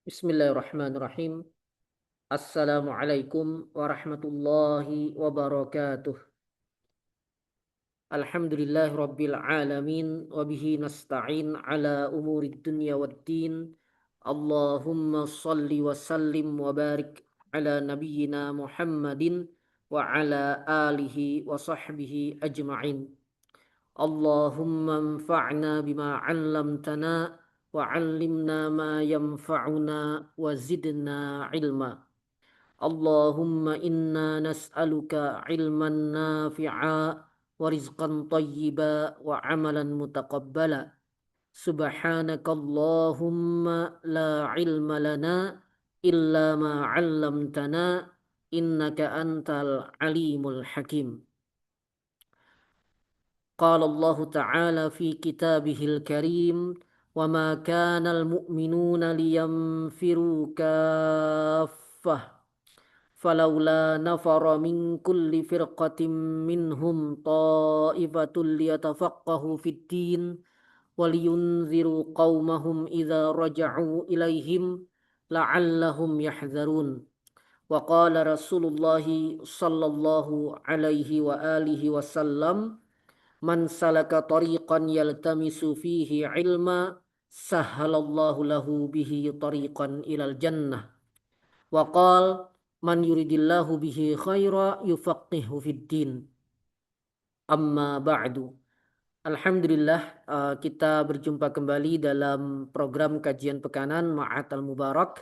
Bismillahirrahmanirrahim. Assalamualaikum warahmatullahi wabarakatuh. Alhamdulillahi rabbil alamin wa bihi nasta'in ala umurid dunya waddin. Allahumma salli wa sallim wa barik ala nabiyyina Muhammadin wa ala alihi wa sahbihi ajma'in. Allahumma anfa'na bima 'allamtana wa 'allimna ma yanfa'una wa zidna ilma. Allahumma inna nas'aluka ilman nafi'a wa rizqan tayyiba wa amalan mutaqabbala. Subhanaka Allahumma la ilma lana illa ma 'allamtana innaka antal alimul hakim. Qala Allah Ta'ala fi kitabihil karim wa ma kana al-mu'minuna liyanfiru kaffah فلولا نفر من كل فرقة منهم طائفة ليتفقهوا في الدين ولينذروا قومهم إذا رجعوا إليهم لعلهم يحذرون وقال رسول الله صلى الله عليه وآله وسلم من سلك طريقا يلتمس فيه علما سهل الله له به طريقا إلى الجنة وقال man yuridillahu bihi khaira yufaqihu fid din. Amma ba'du. Alhamdulillah, kita berjumpa kembali dalam program kajian pekanan Ma'at al-Mubarak,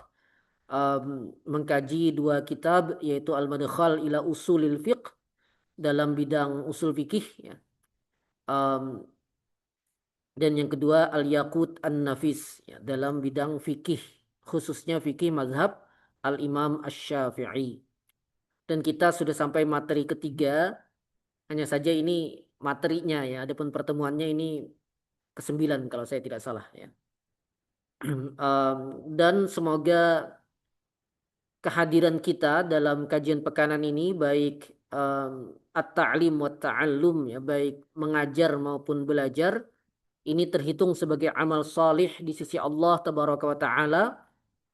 mengkaji dua kitab yaitu Al-Madkhal ila Usulil Fiqh dalam bidang usul fikih ya. Dan yang kedua Al-Yaqut An-Nafis ya, dalam bidang fikih, khususnya fikih mazhab Al-Imam Asy-Syafi'i. Dan kita sudah sampai materi ketiga, hanya saja ini materinya ya, adapun pertemuannya ini ke-9 kalau saya tidak salah ya. Dan semoga kehadiran kita dalam kajian pekanan ini baik at-ta'lim wa ta'allum ya, baik mengajar maupun belajar, ini terhitung sebagai amal salih di sisi Allah Tabaraka wa Ta'ala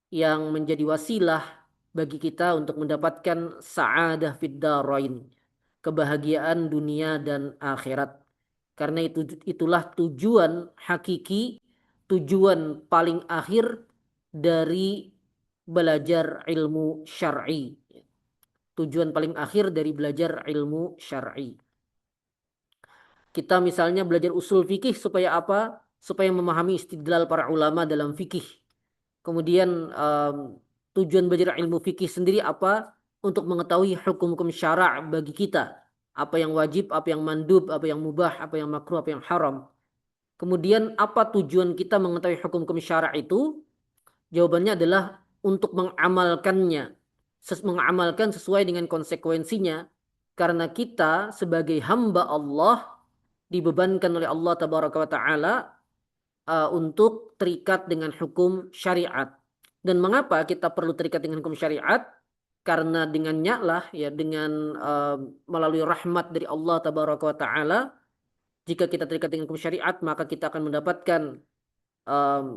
yang menjadi wasilah bagi kita untuk mendapatkan sa'adah fid darain, kebahagiaan dunia dan akhirat. Karena itulah tujuan hakiki, tujuan paling akhir dari belajar ilmu syar'i. Tujuan paling akhir dari belajar ilmu syar'i. Kita misalnya belajar usul fikih supaya apa? Supaya memahami istidlal para ulama dalam fikih. Kemudian tujuan belajar ilmu fikih sendiri apa? Untuk mengetahui hukum-hukum syara' bagi kita. Apa yang wajib, apa yang mandub, apa yang mubah, apa yang makruh, apa yang haram. Kemudian apa tujuan kita mengetahui hukum-hukum syara' itu? Jawabannya adalah untuk mengamalkannya. Mengamalkan sesuai dengan konsekuensinya. Karena kita sebagai hamba Allah dibebankan oleh Allah Tabaraka wa Ta'ala untuk terikat dengan hukum syariat. Dan mengapa kita perlu terikat dengan hukum syariat? Karena dengannya lah ya, dengan melalui rahmat dari Allah Tabaraka wa Ta'ala, jika kita terikat dengan hukum syariat maka kita akan mendapatkan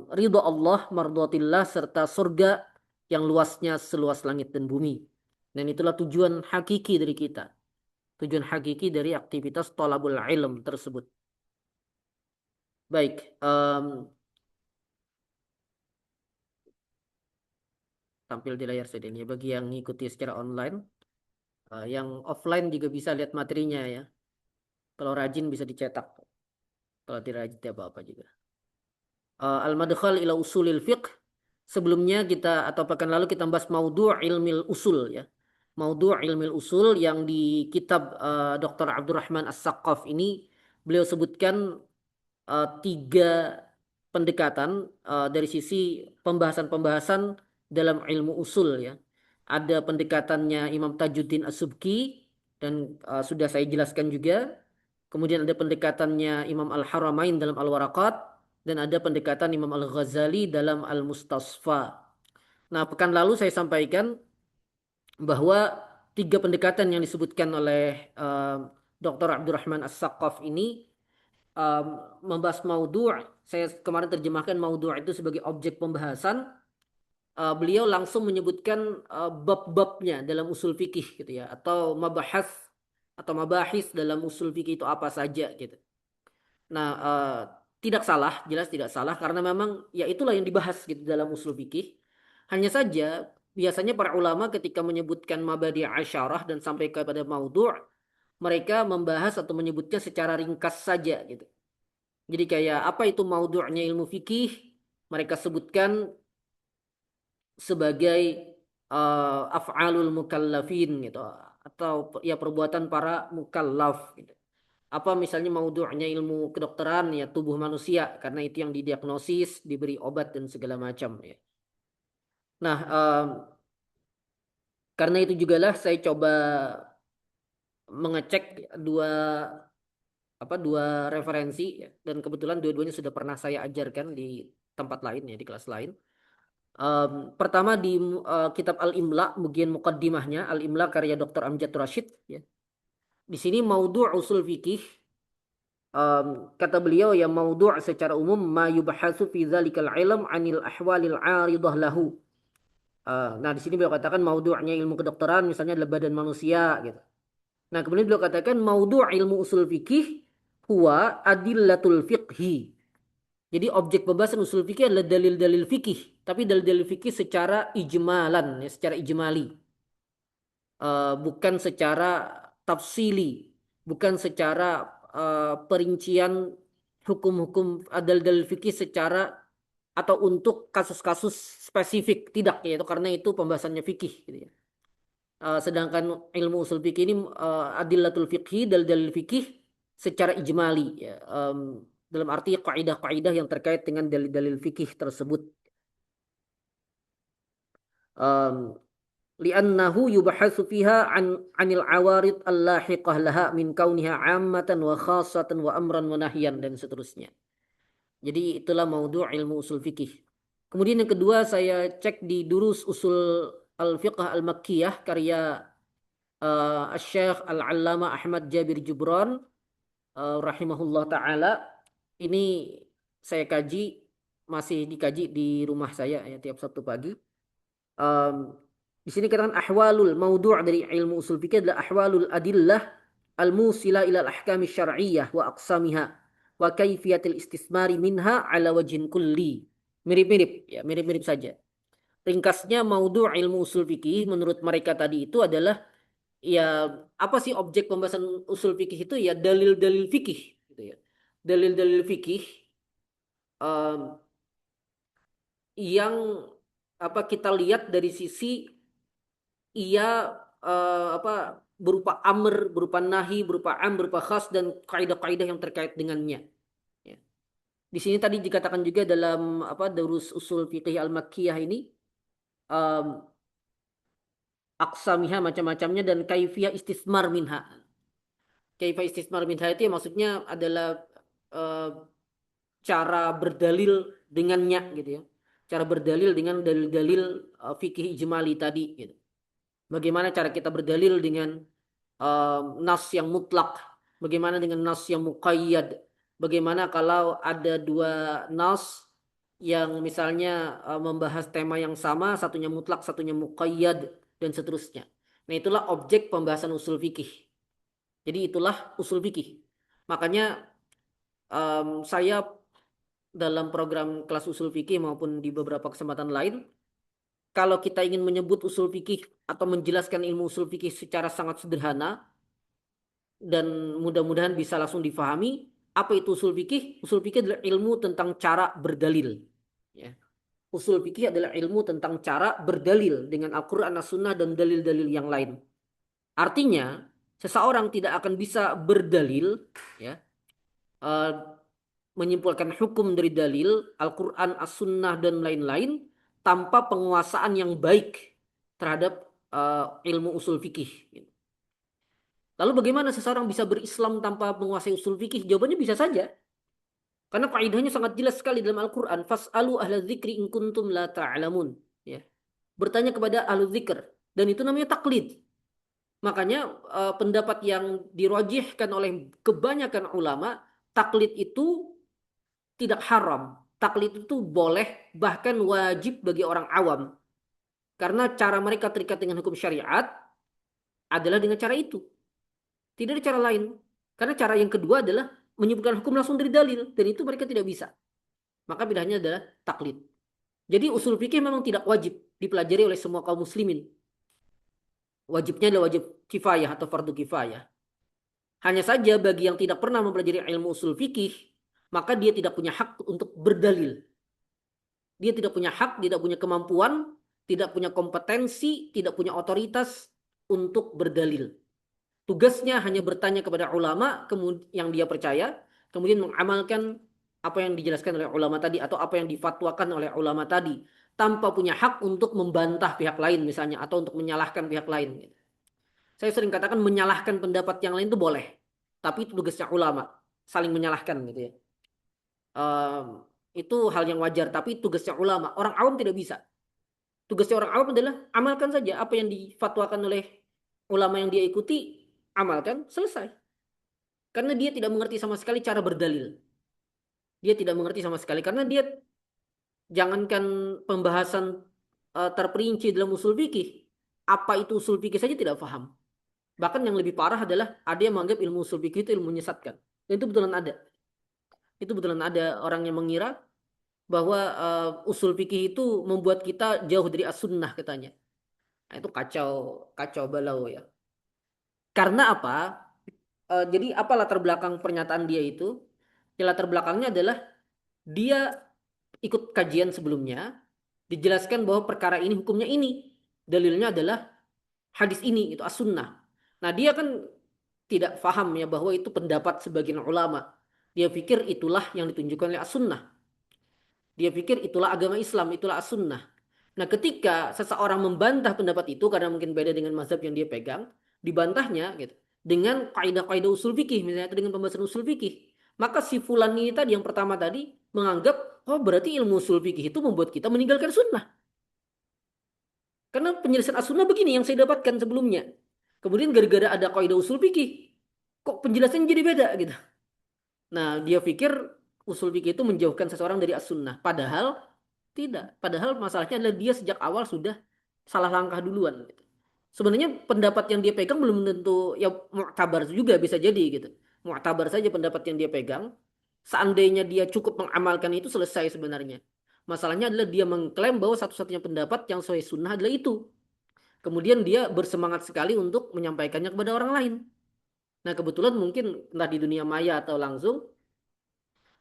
ridha Allah, mardhatillah, serta surga yang luasnya seluas langit dan bumi. Dan itulah tujuan hakiki dari kita. Tujuan hakiki dari aktivitas thalabul ilm tersebut. Baik, tampil di layar saya ini bagi yang mengikuti secara online. Yang offline juga bisa lihat materinya ya. Kalau rajin bisa dicetak. Kalau tidak rajin tidak apa-apa juga. Al-Madkhal ila Usulil Fiqh. Sebelumnya kita atau pekan lalu kita bahas maudhu' ilmil usul ya. Maudhu' ilmil usul yang di kitab Dr. Abdurrahman As-Saqqaf ini beliau sebutkan tiga pendekatan dari sisi pembahasan-pembahasan dalam ilmu usul ya. Ada pendekatannya Imam Tajuddin As-Subki dan sudah saya jelaskan juga. Kemudian ada pendekatannya Imam Al-Haramain dalam Al-Waraqat dan ada pendekatan Imam Al-Ghazali dalam Al-Mustasfa. Nah, pekan lalu saya sampaikan bahwa tiga pendekatan yang disebutkan oleh Dr. Abdurrahman As-Saqqaf ini membahas maudhu'. Saya kemarin terjemahkan maudhu' itu sebagai objek pembahasan. beliau langsung menyebutkan bab-babnya dalam usul fikih gitu ya, atau mabahas atau mabahis dalam usul fikih itu apa saja gitu. Nah, tidak salah, jelas tidak salah karena memang ya itulah yang dibahas gitu dalam usul fikih. Hanya saja biasanya para ulama ketika menyebutkan mabadi asyarah dan sampai kepada maudhu', mereka membahas atau menyebutnya secara ringkas saja gitu. Jadi kayak apa itu maudhu'nya ilmu fikih? Mereka sebutkan sebagai af'alul mukallafin gitu, atau ya perbuatan para mukallaf gitu. Apa misalnya maudhu'nya ilmu kedokteran ya tubuh manusia karena itu yang didiagnosis, diberi obat dan segala macam ya. Nah, karena itu juga lah saya coba mengecek dua referensi ya. Dan kebetulan dua-duanya sudah pernah saya ajarkan di tempat lain ya, di kelas lain. Pertama di kitab Al-Imla bagian muqaddimahnya Al-Imla karya Dr. Amjad Rashid ya. Di sini maudhu' usul fikih, kata beliau ya maudhu' secara umum ma yubahasu fi dzalikal ilm 'anil ahwalil 'aridah lahu. Nah di sini beliau katakan maudhu'nya ilmu kedokteran misalnya adalah badan manusia gitu. Nah kemudian beliau katakan maudhu' ilmu usul fikih huwa adillatul fiqhi. Jadi objek pembahasan usul fikih adalah dalil-dalil fikih, tapi dalil-dalil fikih secara ijmalan, ya, secara ijmali. Bukan secara tafsili, bukan secara perincian hukum-hukum dalil-dalil fikih secara atau untuk kasus-kasus spesifik, tidak ya itu karena itu pembahasannya fikih gitu ya. Sedangkan ilmu usul fikih ini adillatul fiqhi dalil-dalil fikih secara ijmali ya. Dalam arti kaidah-kaidah yang terkait dengan dalil-dalil fikih tersebut. Um, li'annahu yubahasu fiha anil awarid allahiqah laha min kauniha ammatan wa khassatan wa amran wa nahyan dan seterusnya. Jadi itulah maudhu' ilmu usul fikih. Kemudian yang kedua saya cek di Durus Usul Al-Fiqh Al-Makkiyah karya Syekh Al-Allamah Ahmad Jabir Jubran rahimahullah taala. Ini saya kaji, masih dikaji di rumah saya ya tiap Sabtu pagi. Um, di sini katakan ahwalul maudhu' dari ilmu usul fikih adalah ahwalul adillah al-musila ila al-ahkam syar'iyyah wa aqsamiha wa kaifiyatil istismari minha ala wajhin kulli. Mirip-mirip ya, mirip-mirip saja. Ringkasnya maudhu' ilmu usul fikih menurut mereka tadi itu adalah ya apa sih objek pembahasan usul fikih itu ya dalil-dalil fikih gitu ya. Dalil-dalil fikih um, yang apa kita lihat dari sisi ia berupa amr, berupa nahi, berupa am, berupa khas dan kaidah-kaidah yang terkait dengannya. Ya. Di sini tadi dikatakan juga dalam Durus Usul Fiqih Al-Makkiyah ini um, aksamiha macam-macamnya dan kaifiyah istismar minha. Kaifiyah istismar minha itu ya maksudnya adalah uh, cara berdalil dengannya gitu ya. Cara berdalil dengan dalil-dalil fikih ijmali tadi gitu. Bagaimana cara kita berdalil dengan nas yang mutlak, bagaimana dengan nas yang muqayyad, bagaimana kalau ada dua nas yang misalnya membahas tema yang sama, satunya mutlak, satunya muqayyad dan seterusnya. Nah, itulah objek pembahasan usul fikih. Jadi itulah usul fikih. Makanya saya dalam program kelas usul fikih maupun di beberapa kesempatan lain, kalau kita ingin menyebut usul fikih atau menjelaskan ilmu usul fikih secara sangat sederhana dan mudah-mudahan bisa langsung difahami, apa itu usul fikih? Usul fikih adalah ilmu tentang cara berdalil. Ya. Usul fikih adalah ilmu tentang cara berdalil dengan Al-Quran, As-Sunnah dan dalil-dalil yang lain. Artinya, seseorang tidak akan bisa berdalil, ya, eh, menyimpulkan hukum dari dalil Al-Quran, As-Sunnah dan lain-lain tanpa penguasaan yang baik terhadap ilmu usul fikih. Lalu bagaimana seseorang bisa berislam tanpa menguasai usul fikih? Jawabannya bisa saja. Karena kaidahnya sangat jelas sekali dalam Al-Quran. Fas'alu ahla dzikri in kuntum la ta'lamun. Ya. Bertanya kepada ahlu dzikr. Dan itu namanya taklid. Makanya pendapat yang dirojihkan oleh kebanyakan ulama, taklid itu tidak haram. Taklid itu boleh, bahkan wajib bagi orang awam. Karena cara mereka terikat dengan hukum syariat adalah dengan cara itu. Tidak ada cara lain. Karena cara yang kedua adalah menyebutkan hukum langsung dari dalil. Dan itu mereka tidak bisa. Maka bedanya adalah taklid. Jadi usul fikih memang tidak wajib dipelajari oleh semua kaum muslimin. Wajibnya adalah wajib kifayah atau fardu kifayah. Hanya saja bagi yang tidak pernah mempelajari ilmu usul fikih, maka dia tidak punya hak untuk berdalil. Dia tidak punya hak, tidak punya kemampuan, tidak punya kompetensi, tidak punya otoritas untuk berdalil. Tugasnya hanya bertanya kepada ulama yang dia percaya, kemudian mengamalkan apa yang dijelaskan oleh ulama tadi atau apa yang difatwakan oleh ulama tadi, tanpa punya hak untuk membantah pihak lain misalnya atau untuk menyalahkan pihak lain. Saya sering katakan menyalahkan pendapat yang lain itu boleh, tapi itu tugasnya ulama, saling menyalahkan gitu ya. Ehm, itu hal yang wajar, tapi tugasnya ulama. Orang awam tidak bisa. Tugasnya orang awam adalah amalkan saja apa yang difatwakan oleh ulama yang dia ikuti, amalkan, selesai. Karena dia tidak mengerti sama sekali cara berdalil. Dia tidak mengerti sama sekali karena dia jangankan pembahasan terperinci dalam usul fikih, apa itu usul fikih saja tidak paham. Bahkan yang lebih parah adalah ada yang menganggap ilmu usul fikih itu ilmu menyesatkan. Dan itu betulan ada. Itu betulan ada orang yang mengira bahwa usul fikih itu membuat kita jauh dari as-sunnah katanya. Nah, itu kacau, kacau balau ya. Karena apa? Jadi apa latar belakang pernyataan dia itu? Ya, latar belakangnya adalah dia ikut kajian sebelumnya, dijelaskan bahwa perkara ini hukumnya ini. Dalilnya adalah hadis ini, itu as-sunnah. Nah dia kan tidak paham ya bahwa itu pendapat sebagian ulama. Dia pikir itulah yang ditunjukkan oleh as-sunnah. Dia pikir itulah agama Islam, itulah as-sunnah. Nah ketika seseorang membantah pendapat itu karena mungkin beda dengan mazhab yang dia pegang, dibantahnya gitu dengan kaidah-kaidah usul fikih misalnya atau dengan pembahasan usul fikih. Maka si fulan ini tadi yang pertama tadi menganggap oh berarti ilmu usul fikih itu membuat kita meninggalkan sunnah. Karena penjelasan as-sunnah begini yang saya dapatkan sebelumnya. Kemudian gara-gara ada kaidah usul fikih, kok penjelasannya jadi beda gitu. Nah, dia pikir usul fikih itu menjauhkan seseorang dari as-sunnah. Padahal tidak. Padahal masalahnya adalah dia sejak awal sudah salah langkah duluan. Gitu. Sebenarnya pendapat yang dia pegang belum tentu ya mu'tabar juga bisa jadi gitu. Mu'tabar saja pendapat yang dia pegang. Seandainya dia cukup mengamalkan itu selesai sebenarnya. Masalahnya adalah dia mengklaim bahwa satu-satunya pendapat yang sesuai sunnah adalah itu. Kemudian dia bersemangat sekali untuk menyampaikannya kepada orang lain. Nah kebetulan mungkin entah di dunia maya atau langsung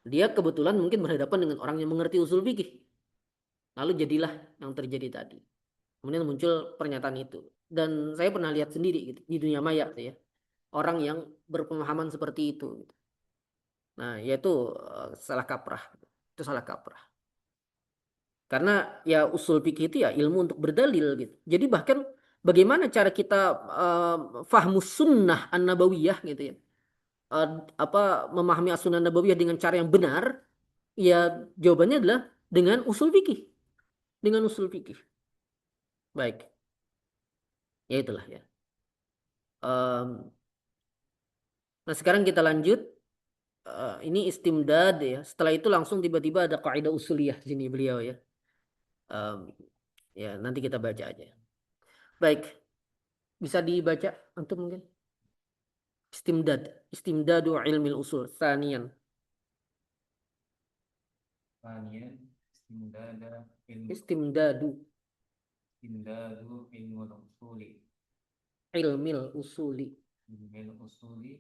dia kebetulan mungkin berhadapan dengan orang yang mengerti usul fikih. Lalu jadilah yang terjadi tadi. Kemudian muncul pernyataan itu. Dan saya pernah lihat sendiri gitu, di dunia maya ya. Orang yang berpemahaman seperti itu. Gitu. Nah, yaitu salah kaprah. Itu salah kaprah. Karena ya usul fikih itu ya ilmu untuk berdalil gitu. Jadi bahkan bagaimana cara kita fahmus sunnah an-nabawiyah gitu ya. Eh, apa memahami as-sunnah nabawiyah dengan cara yang benar? Ya jawabannya adalah dengan usul fikih. Dengan usul fikih. Baik, ya itulah ya. Nah sekarang kita lanjut. Ini istimdad ya. Setelah itu langsung tiba-tiba ada kaidah usuliyah di sini beliau ya. Em, ya nanti kita baca aja. Baik, bisa dibaca antum mungkin. Istimdad, istimdadu ilmil usul. Sanian. ثانيا استمداد علم Istimdadu استمداد علم الأصول ilmil usuli. علم الأصول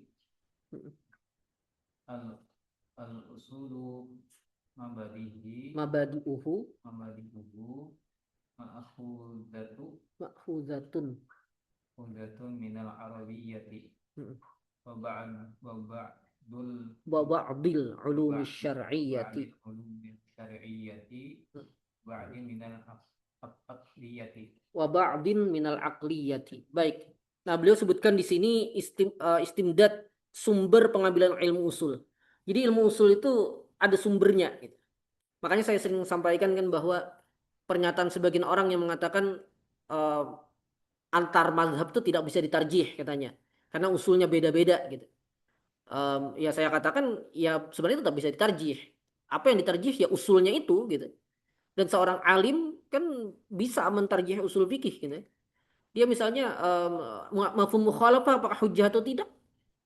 الأصول مبادئه Mabadi'uhu مبادئه مأخوذة ma'khuzatun. خذة من العربية وبعض Wa ba'dil ulumi وبعض syar'iyyati. العلوم الشرعية بعض من العقلية. Wa ba'din minal aqliyati. Baik. Nah, beliau sebutkan di sini istimdad sumber pengambilan ilmu usul. Jadi ilmu usul itu ada sumbernya gitu. Makanya saya sering sampaikan kan bahwa pernyataan sebagian orang yang mengatakan eh, antar mazhab itu tidak bisa ditarjih katanya. Karena usulnya beda-beda gitu. Ya saya katakan ya sebenarnya tetap bisa ditarjih. Apa yang ditarjih ya usulnya itu gitu. Dan seorang alim kan bisa mentarjih usul fikih gitu ya. Dia misalnya mafhum mukhalafah apakah hujjah atau tidak,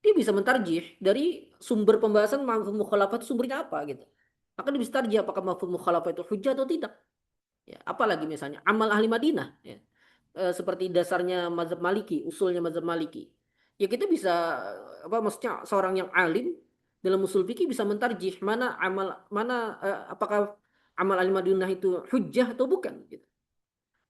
dia bisa mentarjih dari sumber pembahasan mafhum mukhalafah itu sumbernya apa gitu. Maka dia bisa tarjih apakah mafhum mukhalafah itu hujjah atau tidak. Ya, apalagi misalnya amal ahli Madinah ya. Seperti dasarnya mazhab Maliki, usulnya mazhab Maliki. Ya kita bisa apa maksudnya seorang yang alim dalam usul fikih bisa mentarjih apakah amal ahli Madinah itu hujjah atau bukan gitu.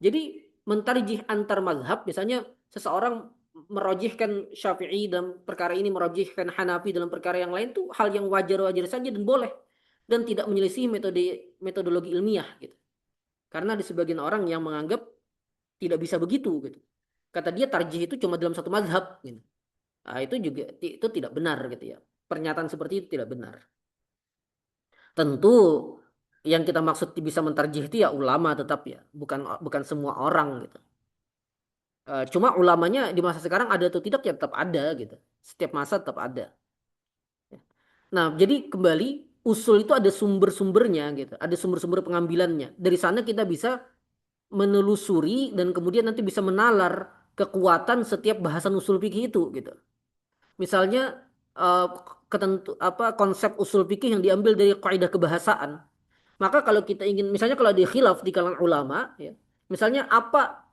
Jadi mentarjih antar mazhab, misalnya seseorang merojihkan Syafi'i dalam perkara ini, merojihkan Hanafi dalam perkara yang lain itu hal yang wajar-wajar saja dan boleh dan tidak menyelisih metodologi ilmiah gitu. Karena ada sebagian orang yang menganggap tidak bisa begitu gitu. Kata dia tarjih itu cuma dalam satu mazhab gitu. Nah, itu juga itu tidak benar gitu ya. Pernyataan seperti itu tidak benar. Tentu yang kita maksud bisa mentarjih itu ya ulama tetap ya, bukan bukan semua orang gitu. Cuma ulamanya di masa sekarang ada atau tidak ya tetap ada gitu. Setiap masa tetap ada. Nah, jadi kembali usul itu ada sumber-sumbernya gitu. Ada sumber-sumber pengambilannya. Dari sana kita bisa menelusuri dan kemudian nanti bisa menalar kekuatan setiap bahasan usul fikih itu gitu. Misalnya eh, konsep usul fikih yang diambil dari kaidah kebahasaan. Maka kalau kita ingin misalnya kalau ada khilaf di kalangan ulama ya, misalnya apa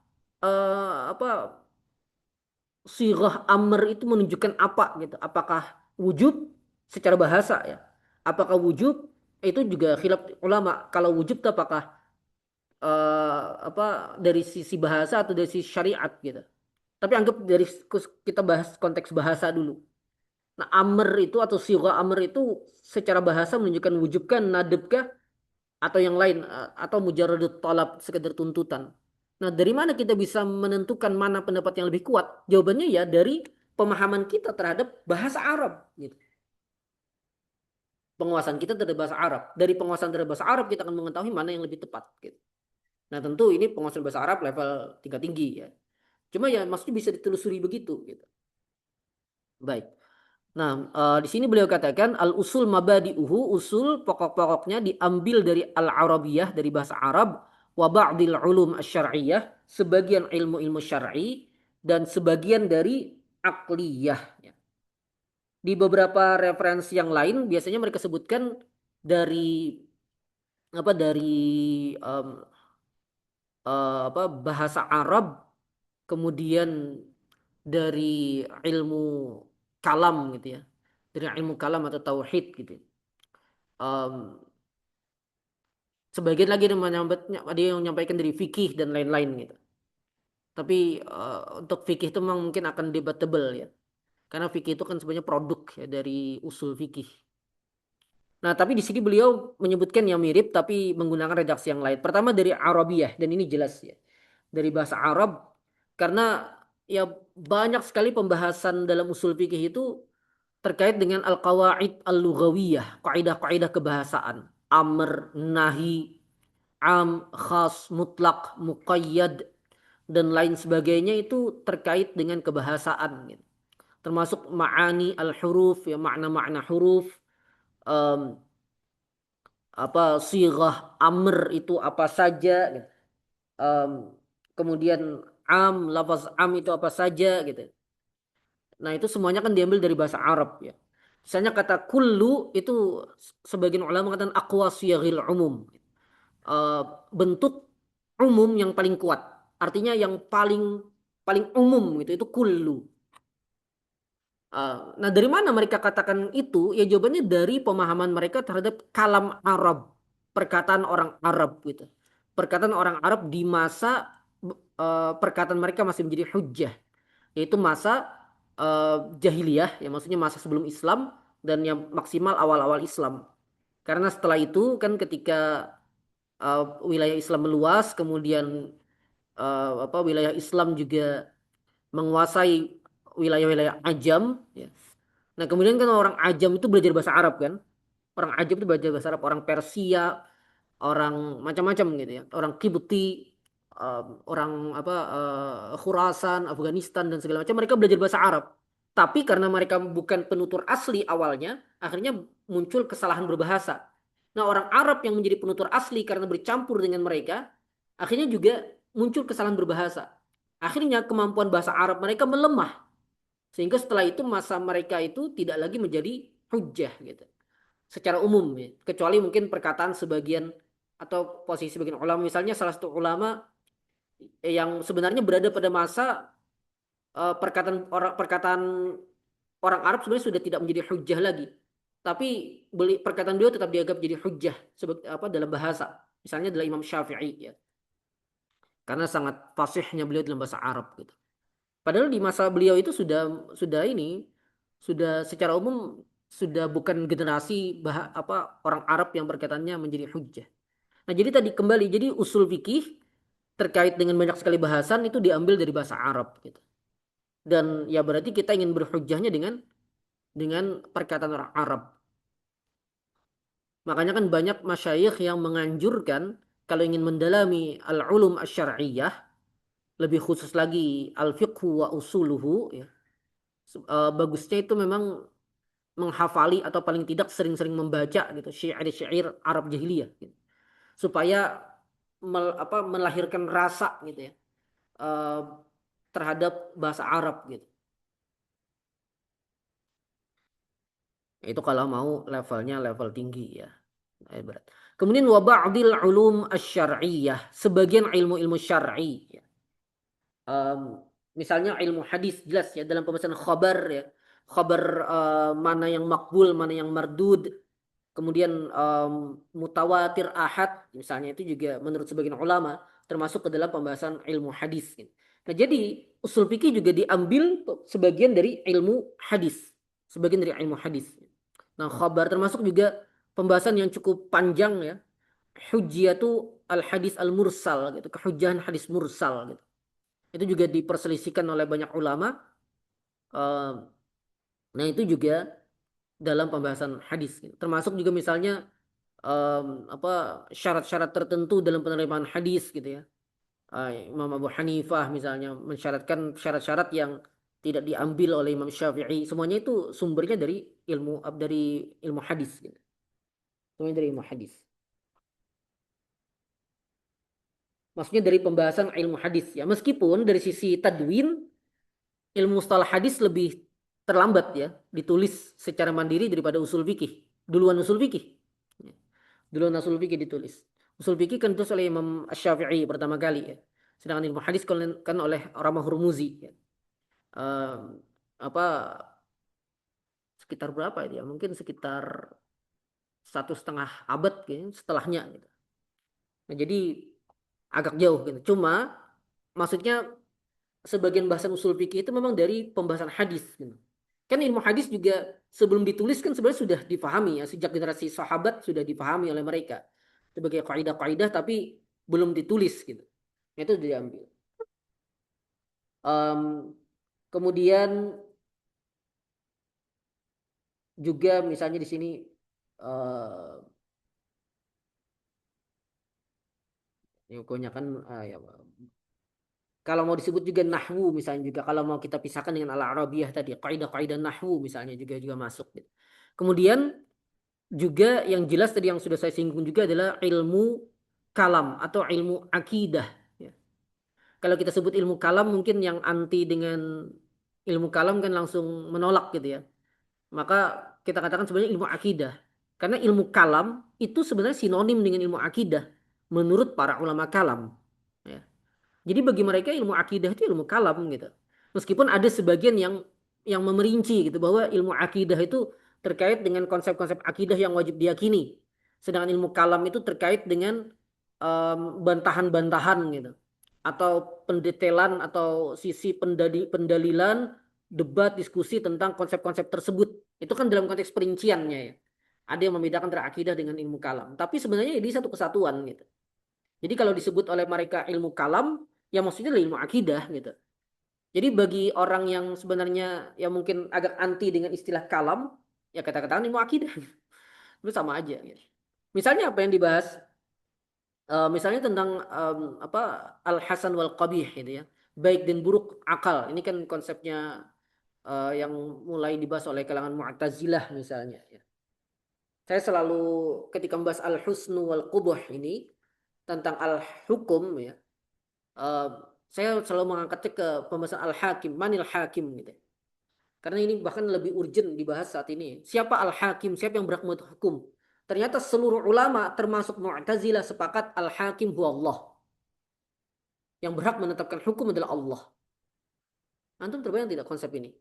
sirah amr itu menunjukkan apa gitu. Apakah wujub secara bahasa ya? Apakah wujub itu juga khilaf ulama. Kalau wujud itu apakah dari sisi bahasa atau dari sisi syariat gitu. Tapi anggap dari kita bahas konteks bahasa dulu. Nah, amr itu atau sirah amr itu secara bahasa menunjukkan wujubkah, nadabkah atau yang lain atau mujarradut talab sekedar tuntutan. Nah, dari mana kita bisa menentukan mana pendapat yang lebih kuat? Jawabannya ya dari pemahaman kita terhadap bahasa Arab gitu. Penguasaan kita terhadap bahasa Arab. Dari penguasaan terhadap bahasa Arab kita akan mengetahui mana yang lebih tepat gitu. Nah, tentu ini penguasaan bahasa Arab level tingkat tinggi ya. Cuma ya maksudnya bisa ditelusuri begitu gitu. Baik. Nah, di sini beliau katakan al-usul mabadi'uhu, usul pokok-pokoknya diambil dari al-Arabiyah, dari bahasa Arab, wa ba'dil ulum asy-syar'iyyah, sebagian ilmu-ilmu syar'i dan sebagian dari akliyah. Ya. Di beberapa referensi yang lain biasanya mereka sebutkan dari dari em, bahasa Arab, kemudian dari ilmu kalam gitu ya, dari ilmu kalam atau tauhid gitu. Em, Sebagian lagi ada yang menyampaikan dari fikih dan lain-lain gitu. Tapi untuk fikih itu memang mungkin akan debatable ya, karena fikih itu kan sebenarnya produk ya dari usul fikih. Nah, tapi di sini beliau menyebutkan yang mirip tapi menggunakan redaksi yang lain. Pertama dari Arabiyah dan ini jelas ya. Dari bahasa Arab karena ya banyak sekali pembahasan dalam usul fikih itu terkait dengan al-qawaid al-lughawiyah, kaidah-kaidah kebahasaan, amr, nahi, am, khas, mutlak, muqayyad dan lain sebagainya itu terkait dengan kebahasaan gitu. Termasuk ma'ani al-huruf ya makna-makna huruf, em, sirah amr itu apa saja gitu. Em, Kemudian lafaz am itu apa saja gitu. Nah, itu semuanya kan diambil dari bahasa Arab ya. Misalnya kata kullu itu sebagian ulama mengatakan aqwa siyaghil umum. Eh, Bentuk umum yang paling kuat. Artinya yang paling paling umum gitu itu kullu. Nah, dari mana mereka katakan itu? Ya jawabannya dari pemahaman mereka terhadap kalam Arab, perkataan orang Arab gitu. Perkataan orang Arab di masa perkataan mereka masih menjadi hujjah, yaitu masa jahiliyah, ya maksudnya masa sebelum Islam dan yang maksimal awal-awal Islam. Karena setelah itu kan ketika wilayah Islam meluas, kemudian wilayah Islam juga menguasai wilayah-wilayah Ajam, ya. Nah, kemudian kan orang Ajam itu belajar bahasa Arab kan. Orang Ajam itu belajar bahasa Arab, orang Persia, orang macam-macam gitu ya. Orang Kibti, orang Khurasan, Afghanistan dan segala macam mereka belajar bahasa Arab. Tapi karena mereka bukan penutur asli awalnya, akhirnya muncul kesalahan berbahasa. Nah, orang Arab yang menjadi penutur asli karena bercampur dengan mereka, akhirnya juga muncul kesalahan berbahasa. Akhirnya kemampuan bahasa Arab mereka melemah. Sehingga setelah itu masa mereka itu tidak lagi menjadi hujjah gitu. Secara umum ya. Kecuali mungkin perkataan sebagian atau posisi sebagian ulama. Misalnya salah satu ulama yang sebenarnya berada pada masa perkataan orang Arab sebenarnya sudah tidak menjadi hujjah lagi. Tapi perkataan beliau tetap dianggap jadi hujjah sebagai apa dalam bahasa. Misalnya adalah Imam Syafi'i ya. Karena sangat fasihnya beliau dalam bahasa Arab gitu. Padahal di masa beliau itu sudah secara umum sudah bukan generasi orang Arab yang perkataannya menjadi hujjah. Nah, jadi tadi kembali jadi usul fikih terkait dengan banyak sekali bahasan itu diambil dari bahasa Arab gitu. Dan ya berarti kita ingin berhujjahnya dengan perkataan orang Arab. Makanya kan banyak masyayikh yang menganjurkan kalau ingin mendalami al-ulum asy-syar'iyyah, lebih khusus lagi al-fiqhu wa usuluhu ya. Bagusnya itu memang menghafali atau paling tidak sering-sering membaca gitu syair-syair Arab jahiliyah gitu. Supaya melahirkan rasa gitu ya eh, terhadap bahasa Arab gitu. Itu kalau mau levelnya level tinggi ya. Berat. Kemudian wa ba'dil ulum asy-syar'iyyah, sebagian ilmu-ilmu syar'i ya. Em, Misalnya ilmu hadis jelas ya dalam pembahasan khabar ya. Khabar mana yang makbul, mana yang mardud. Kemudian mutawatir ahad misalnya itu juga menurut sebagian ulama termasuk ke dalam pembahasan ilmu hadis gitu. Nah, jadi usul fikih juga diambil sebagian dari ilmu hadis. Sebagian dari ilmu hadis. Nah, khabar termasuk juga pembahasan yang cukup panjang ya. Hujjiyatu al-hadis al-mursal gitu, kehujjahan hadis mursal gitu. Itu juga diperselisihkan oleh banyak ulama. Eh, Nah, itu juga dalam pembahasan hadis gitu. Termasuk juga misalnya apa syarat-syarat tertentu dalam penerimaan hadis gitu ya. Imam Abu Hanifah misalnya mensyaratkan syarat-syarat yang tidak diambil oleh Imam Syafi'i. Semuanya itu sumbernya dari ilmu hadis gitu. Semuanya dari ilmu hadis. Maksudnya dari pembahasan ilmu hadis ya. Meskipun dari sisi tadwin ilmu mustalah hadis lebih terlambat ya ditulis secara mandiri daripada usul fikih. Duluan usul fikih. Duluan usul fikih ditulis. Usul fikih kan ditulis oleh Imam Asy-Syafi'i pertama kali ya. Sedangkan ilmu hadis kan oleh Ramah Hurmuzi ya. Eh, apa sekitar berapa itu ya? Mungkin sekitar 1,5 abad kayaknya setelahnya gitu. Nah, jadi agak jauh gitu. Cuma maksudnya sebagian bahasan usul fikih itu memang dari pembahasan hadis gitu. Kan ilmu hadis juga sebelum ditulis kan sebenarnya sudah dipahami ya sejak generasi sahabat sudah dipahami oleh mereka sebagai kaidah-kaidah tapi belum ditulis gitu. Itu diambil. Em, Kemudian juga misalnya di sini eh ya, kebanyakan ya, kalau mau disebut juga nahwu misalnya juga kalau mau kita pisahkan dengan al-arabiyah tadi kaidah-kaidah nahwu misalnya juga masuk gitu. Kemudian juga yang jelas tadi yang sudah saya singgung juga adalah ilmu kalam atau ilmu akidah ya. Kalau kita sebut ilmu kalam mungkin yang anti dengan ilmu kalam kan langsung menolak gitu ya. Maka kita katakan sebenarnya ilmu akidah. Karena ilmu kalam itu sebenarnya sinonim dengan ilmu akidah menurut para ulama kalam. Ya. Jadi bagi mereka ilmu akidah itu ilmu kalam gitu. Meskipun ada sebagian yang memerinci gitu bahwa ilmu akidah itu terkait dengan konsep-konsep akidah yang wajib diyakini. Sedangkan ilmu kalam itu terkait dengan bantahan-bantahan gitu. Atau pendetailan atau sisi pendalilan, debat, diskusi tentang konsep-konsep tersebut. Itu kan dalam konteks perinciannya ya. Ada yang membedakan antara akidah dengan ilmu kalam. Tapi sebenarnya ini satu kesatuan gitu. Jadi kalau disebut oleh mereka ilmu kalam, ya maksudnya adalah ilmu akidah gitu. Jadi bagi orang yang sebenarnya yang mungkin agak anti dengan istilah kalam, ya kata-kata ilmu akidah. Itu sama aja gitu. Misalnya apa yang dibahas? Misalnya tentang apa al-hasan wal qabih gitu ya. Baik dan buruk akal. Ini kan konsepnya yang mulai dibahas oleh kalangan Mu'tazilah misalnya ya. Saya selalu ketika membahas al-husnu wal qubuh ini tentang al-hukum ya, eh, saya selalu mengangkatnya ke pembahasan al-hakim, manil hakim gitu. Karena ini bahkan lebih urgent dibahas saat ini. Siapa al-hakim? Siapa yang berhak membuat hukum? Ternyata seluruh ulama termasuk Mu'tazilah sepakat al-hakim huwa Allah. Yang berhak menetapkan hukum adalah Allah. Antum terbayang tidak konsep ini?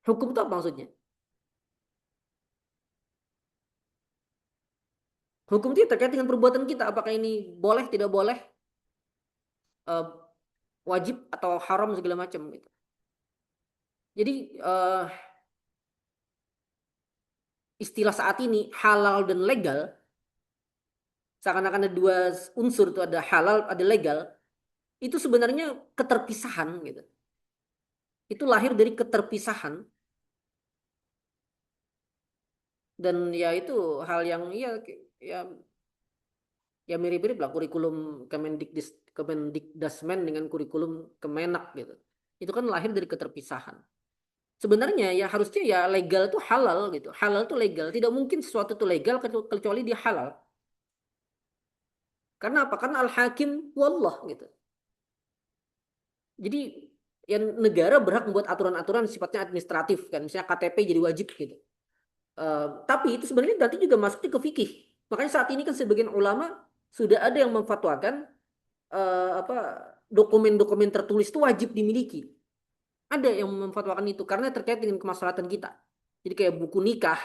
Hukum itu apa maksudnya? Hukum itu terkait dengan perbuatan kita. Apakah ini boleh, tidak boleh, eh, wajib atau haram segala macam gitu. Jadi istilah saat ini halal dan legal, seakan-akan ada dua unsur itu, ada halal, ada legal. Itu sebenarnya keterpisahan gitu. Itu lahir dari keterpisahan dan ya itu hal yang ya ya mirip-mirip lah kurikulum Kemendikdasmen dengan kurikulum Kemenak gitu. Itu kan lahir dari keterpisahan. Sebenarnya ya harusnya ya legal itu halal gitu. Halal itu legal. Tidak mungkin sesuatu itu legal kecuali dia halal. Karena apa? Karena al-hakim wallah gitu. Jadi yang negara berhak membuat aturan-aturan sifatnya administratif kan. Misalnya KTP jadi wajib gitu. Tapi itu sebenarnya nanti juga masuknya ke fikih. Makanya saat ini kan sebagian ulama sudah ada yang memfatwakan apa dokumen-dokumen tertulis itu wajib dimiliki. Ada yang memfatwakan itu karena terkait dengan kemaslahatan kita. Jadi kayak buku nikah,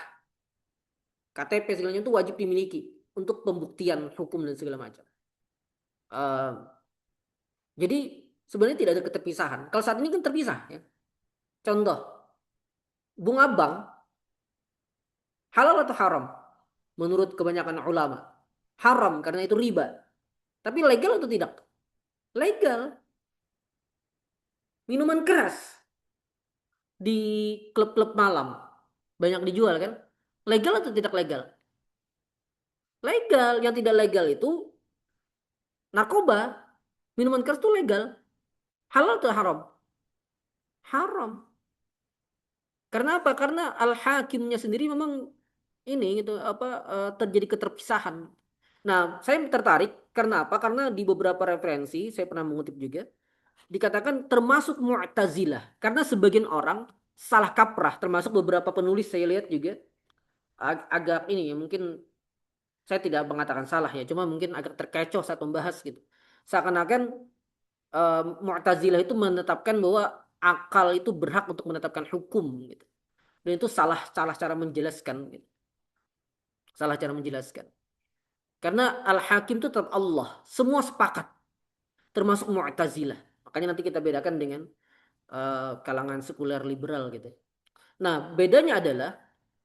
KTP segalanya itu wajib dimiliki untuk pembuktian hukum dan segala macam. Eh, jadi sebenarnya tidak ada keterpisahan. Kalau saat ini kan terpisah ya. Contoh, bunga bank halal atau haram? Menurut kebanyakan ulama, haram karena itu riba. Tapi legal atau tidak? Legal. Minuman keras di klub-klub malam banyak dijual kan? Legal atau tidak legal? Legal. Yang tidak legal itu narkoba. Minuman keras itu legal. Halal atau haram? Haram. Karena apa? Karena al-hakimnya sendiri memang ini gitu apa terjadi keterpisahan. Nah, saya tertarik karena apa? Karena di beberapa referensi saya pernah mengutip juga dikatakan termasuk Mu'tazilah. Karena sebagian orang salah kaprah, termasuk beberapa penulis saya lihat juga agak ini ya mungkin saya tidak mengatakan salah ya, cuma mungkin agak terkecoh saat membahas gitu. Seakan-akan Mu'tazilah itu menetapkan bahwa akal itu berhak untuk menetapkan hukum gitu. Dan itu salah salah cara menjelaskan gitu. Salah cara menjelaskan. Karena Al-Hakim itu tetap Allah. Semua sepakat. Termasuk Mu'tazilah. Makanya nanti kita bedakan dengan kalangan sekuler liberal gitu. Nah, bedanya adalah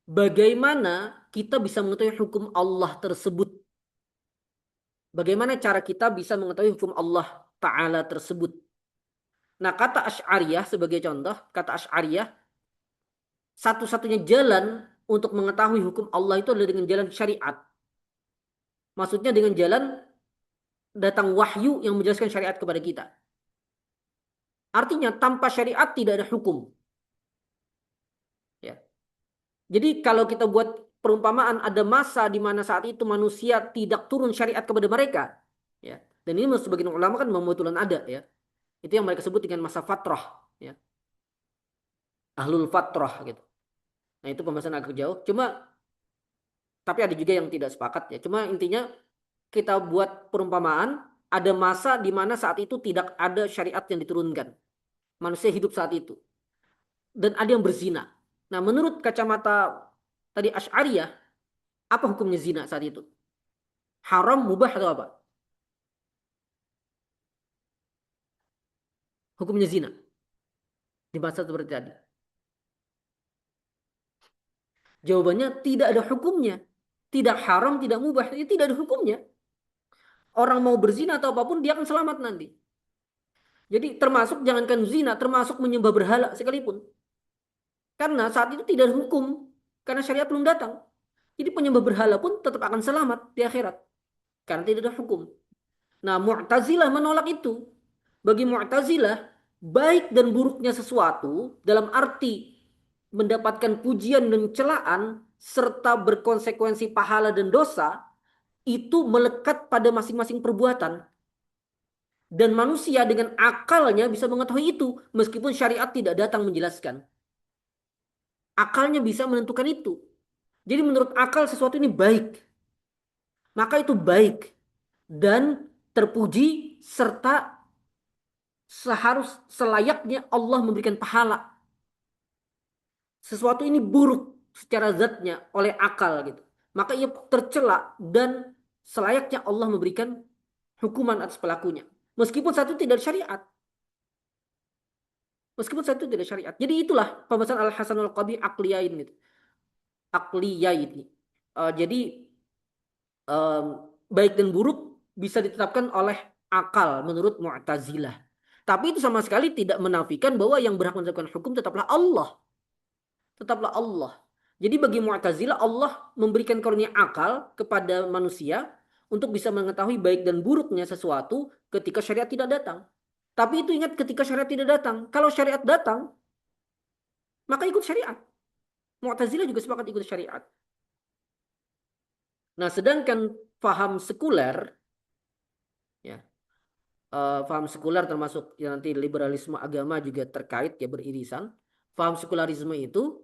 bagaimana kita bisa mengetahui hukum Allah tersebut. Bagaimana cara kita bisa mengetahui hukum Allah Ta'ala tersebut. Nah, kata Asy'ariyah sebagai contoh, kata Asy'ariyah, satu-satunya jalan untuk mengetahui hukum Allah itu adalah dengan jalan syariat. Maksudnya dengan jalan datang wahyu yang menjelaskan syariat kepada kita. Artinya tanpa syariat tidak ada hukum. Ya. Jadi kalau kita buat perumpamaan ada masa di mana saat itu manusia tidak turun syariat kepada mereka. Ya. Dan ini sebagian ulama kan membetulan ada ya. Itu yang mereka sebut dengan masa fatrah. Ya. Ahlul fatrah gitu. Nah itu pembahasan agak jauh. Cuma tapi ada juga yang tidak sepakat ya. Cuma intinya kita buat perumpamaan ada masa di mana saat itu tidak ada syariat yang diturunkan. Manusia hidup saat itu. Dan ada yang berzina. Nah, menurut kacamata tadi Asy'ariyah, apa hukumnya zina saat itu? Haram, mubah atau apa? Hukumnya zina di masa seperti tadi. Jawabannya tidak ada hukumnya. Tidak haram, tidak mubah, ya, tidak ada hukumnya. Orang mau berzina atau apapun dia akan selamat nanti. Jadi termasuk jangankan zina, termasuk menyembah berhala sekalipun. Karena saat itu tidak ada hukum. Karena syariat belum datang. Jadi penyembah berhala pun tetap akan selamat di akhirat. Karena tidak ada hukum. Nah, Mu'tazilah menolak itu. Bagi Mu'tazilah, baik dan buruknya sesuatu dalam arti mendapatkan pujian dan celaan serta berkonsekuensi pahala dan dosa itu melekat pada masing-masing perbuatan. Dan manusia dengan akalnya bisa mengetahui itu meskipun syariat tidak datang menjelaskan. Akalnya bisa menentukan itu. Jadi menurut akal sesuatu ini baik, maka itu baik dan terpuji serta selayaknya Allah memberikan pahala. Sesuatu ini buruk secara zatnya oleh akal gitu. Maka ia tercela dan selayaknya Allah memberikan hukuman atas pelakunya. Meskipun satu tidak syariat. Meskipun satu tidak syariat. Jadi itulah pembahasan Al-Hasan Al-Qabih akliyain gitu. Akliyain. Jadi baik dan buruk bisa ditetapkan oleh akal menurut Mu'tazilah. Tapi itu sama sekali tidak menafikan bahwa yang berhak menetapkan hukum tetaplah Allah. Tetaplah Allah. Jadi bagi Mu'tazilah Allah memberikan karunia akal kepada manusia untuk bisa mengetahui baik dan buruknya sesuatu ketika syariat tidak datang. Tapi itu ingat ketika syariat tidak datang. Kalau syariat datang, maka ikut syariat. Mu'tazilah juga sepakat ikut syariat. Nah, sedangkan faham sekuler, ya, faham sekuler termasuk ya nanti liberalisme agama juga terkait ya beririsan. Faham sekularisme itu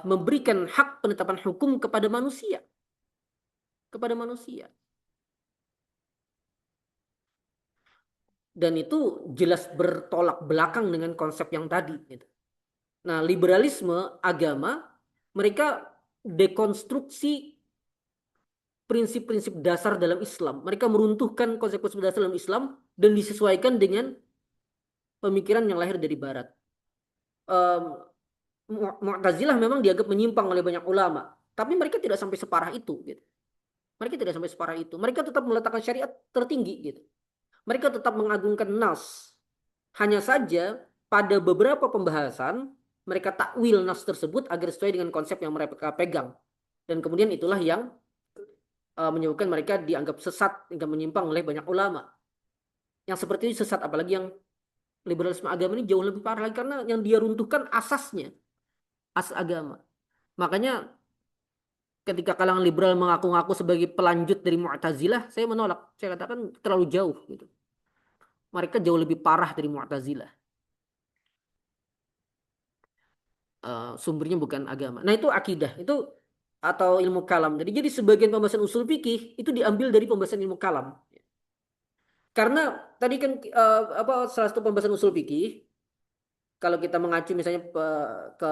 memberikan hak penetapan hukum kepada manusia, kepada manusia. Dan itu jelas bertolak belakang dengan konsep yang tadi. Gitu. Nah, liberalisme agama mereka dekonstruksi prinsip-prinsip dasar dalam Islam. Mereka meruntuhkan konsep-konsep dasar dalam Islam dan disesuaikan dengan pemikiran yang lahir dari Barat. Mu'tazilah memang dianggap menyimpang oleh banyak ulama, tapi mereka tidak sampai separah itu. Gitu. Mereka tidak sampai separah itu. Mereka tetap meletakkan syariat tertinggi. Gitu. Mereka tetap mengagungkan nas. Hanya saja pada beberapa pembahasan mereka takwil nas tersebut agar sesuai dengan konsep yang mereka pegang. Dan kemudian itulah yang menyebabkan mereka dianggap sesat hingga menyimpang oleh banyak ulama. Yang seperti ini sesat, apalagi yang liberalisme agama ini jauh lebih parah lagi karena yang dia runtuhkan asasnya, asas agama. Makanya ketika kalangan liberal mengaku-ngaku sebagai pelanjut dari Mu'tazilah, saya menolak. Saya katakan terlalu jauh gitu. Mereka jauh lebih parah dari Mu'tazilah. Sumbernya bukan agama. Nah, itu akidah, itu atau ilmu kalam. Jadi sebagian pembahasan usul fikih itu diambil dari pembahasan ilmu kalam. Karena tadi kan salah satu pembahasan usul fikih kalau kita mengacu misalnya ke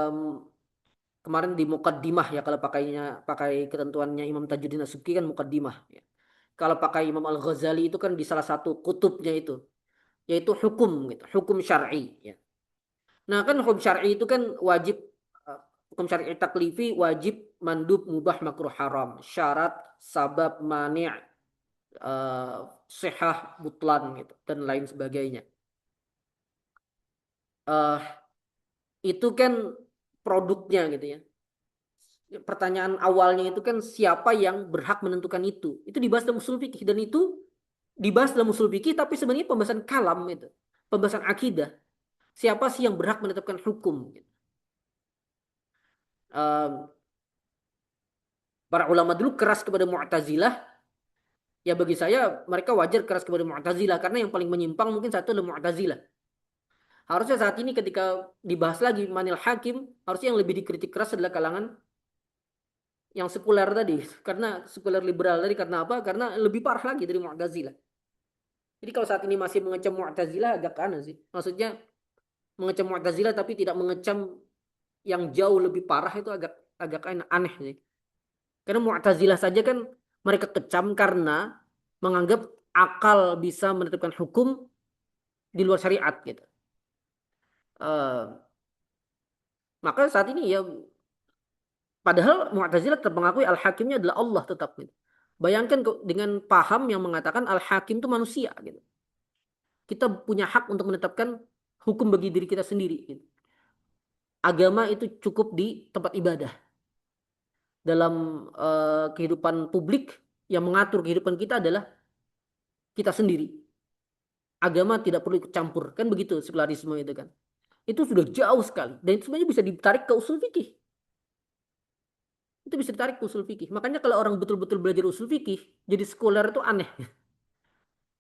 kemarin di muqaddimah ya kalau pakai ketentuannya Imam Tajuddin As-Subki kan muqaddimah ya. Kalau pakai Imam Al-Ghazali itu kan di salah satu kutubnya itu yaitu hukum gitu, hukum syar'i ya. Nah, kan hukum syar'i itu kan wajib hukum syar'i taklifi wajib mandub mubah makruh haram, syarat sabab mani' sihah butlan gitu dan lain sebagainya. Uh, itu kan produknya gitu ya. Pertanyaan awalnya itu kan siapa yang berhak menentukan itu. Itu dibahas dalam usul fikih dan itu dibahas dalam usul fikih tapi sebenarnya pembahasan kalam itu. Pembahasan akidah. Siapa sih yang berhak menetapkan hukum? Gitu. Para ulama dulu keras kepada Mu'tazilah. Ya bagi saya mereka wajar keras kepada Mu'tazilah karena yang paling menyimpang mungkin satu adalah Mu'tazilah. Harusnya saat ini ketika dibahas lagi Manil Hakim, harusnya yang lebih dikritik keras adalah kalangan yang sekuler tadi. Karena sekuler liberal tadi karena apa? Karena lebih parah lagi dari Mu'tazilah. Jadi kalau saat ini masih mengecam Mu'tazilah agak aneh sih. Maksudnya mengecam Mu'tazilah tapi tidak mengecam yang jauh lebih parah itu agak agak aneh sih. Karena Mu'tazilah saja kan mereka kecam karena menganggap akal bisa menetapkan hukum di luar syariat gitu. Maka saat ini ya padahal Mu'tazilah tetap mengakui Al-Hakimnya adalah Allah tetap gitu. Bayangkan dengan paham yang mengatakan Al-Hakim itu manusia gitu. Kita punya hak untuk menetapkan hukum bagi diri kita sendiri gitu. Agama itu cukup di tempat ibadah. Dalam kehidupan publik yang mengatur kehidupan kita adalah kita sendiri. Agama tidak perlu ikut campur. Kan begitu sekularisme itu kan. Itu sudah jauh sekali. Dan itu sebenarnya bisa ditarik ke usul fikih. Itu bisa ditarik ke usul fikih. Makanya kalau orang betul-betul belajar usul fikih, jadi scholar itu aneh.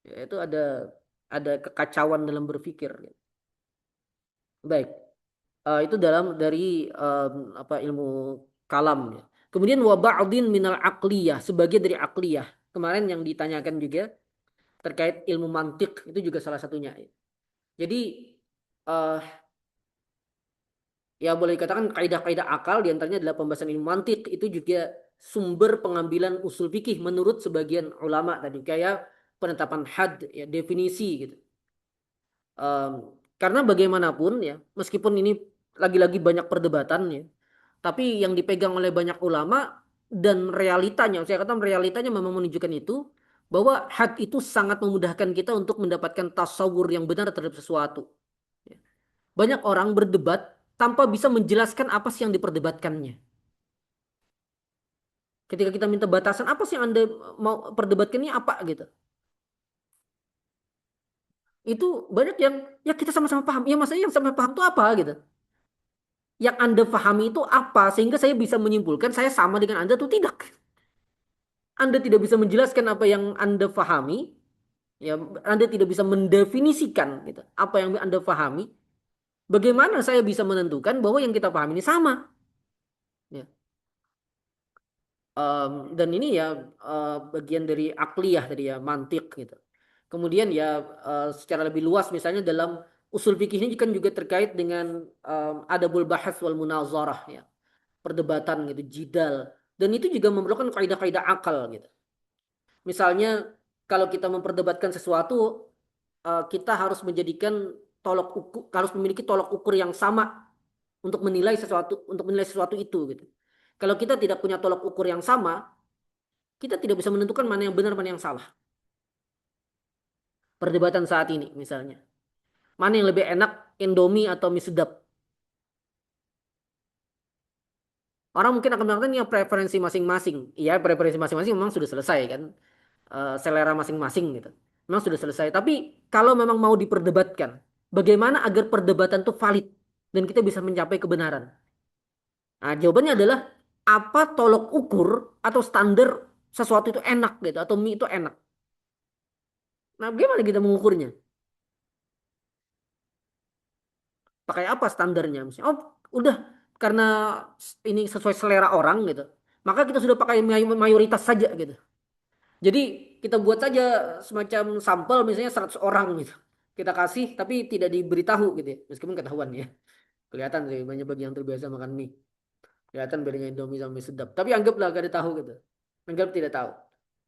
Ya, itu ada kekacauan dalam berpikir. Baik. Itu dari apa ilmu kalam ya. Kemudian wa ba'dhin minal aqliyah, sebagian dari aqliyah. Kemarin yang ditanyakan juga terkait ilmu mantik itu juga salah satunya. Jadi eh, ya boleh dikatakan kaidah-kaidah akal diantaranya adalah pembahasan ilmu mantik itu juga sumber pengambilan usul fikih menurut sebagian ulama tadi kayak penetapan had ya definisi gitu. Em, karena bagaimanapun ya meskipun ini lagi-lagi banyak perdebatan ya tapi yang dipegang oleh banyak ulama dan realitanya saya katakan realitanya memang menunjukkan itu bahwa had itu sangat memudahkan kita untuk mendapatkan tasawur yang benar terhadap sesuatu. Banyak orang berdebat tanpa bisa menjelaskan apa sih yang diperdebatkannya. Ketika kita minta batasan, apa sih yang Anda mau perdebatkan ini apa gitu. Itu banyak yang ya kita sama-sama paham. Ya maksudnya yang sama paham itu apa gitu. Yang Anda pahami itu apa sehingga saya bisa menyimpulkan saya sama dengan Anda atau tidak. Anda tidak bisa menjelaskan apa yang Anda pahami, ya Anda tidak bisa mendefinisikan gitu, apa yang Anda pahami. Bagaimana saya bisa menentukan bahwa yang kita pahami ini sama? Ya. Dan ini ya bagian dari akliyah tadi ya mantik gitu. Kemudian ya secara lebih luas misalnya dalam usul fikih ini kan juga terkait dengan adabul bahas wal munazarah ya, perdebatan gitu, jidal. Dan itu juga memerlukan kaidah-kaidah akal gitu. Misalnya kalau kita memperdebatkan sesuatu kita harus menjadikan tolok ukur harus memiliki tolok ukur yang sama untuk menilai sesuatu itu gitu. Kalau kita tidak punya tolok ukur yang sama, kita tidak bisa menentukan mana yang benar, mana yang salah. Perdebatan saat ini misalnya. Mana yang lebih enak, Indomie atau mie sedap? Orang mungkin akan mengatakan ya preferensi masing-masing. Iya, preferensi masing-masing memang sudah selesai kan. Selera masing-masing gitu. Memang sudah selesai. Tapi kalau memang mau diperdebatkan, bagaimana agar perdebatan itu valid dan kita bisa mencapai kebenaran? Nah, jawabannya adalah apa tolok ukur atau standar sesuatu itu enak gitu atau mie itu enak. Nah, bagaimana kita mengukurnya? Pakai apa standarnya misalnya oh udah karena ini sesuai selera orang gitu maka kita sudah pakai mayoritas saja gitu jadi kita buat saja semacam sampel misalnya 100 orang gitu kita kasih tapi tidak diberitahu gitu ya meskipun ketahuan ya kelihatan sih banyak bagi yang terbiasa makan mie kelihatan bedanya Indomie sama mie sedap tapi anggaplah gak ada tahu gitu anggap tidak tahu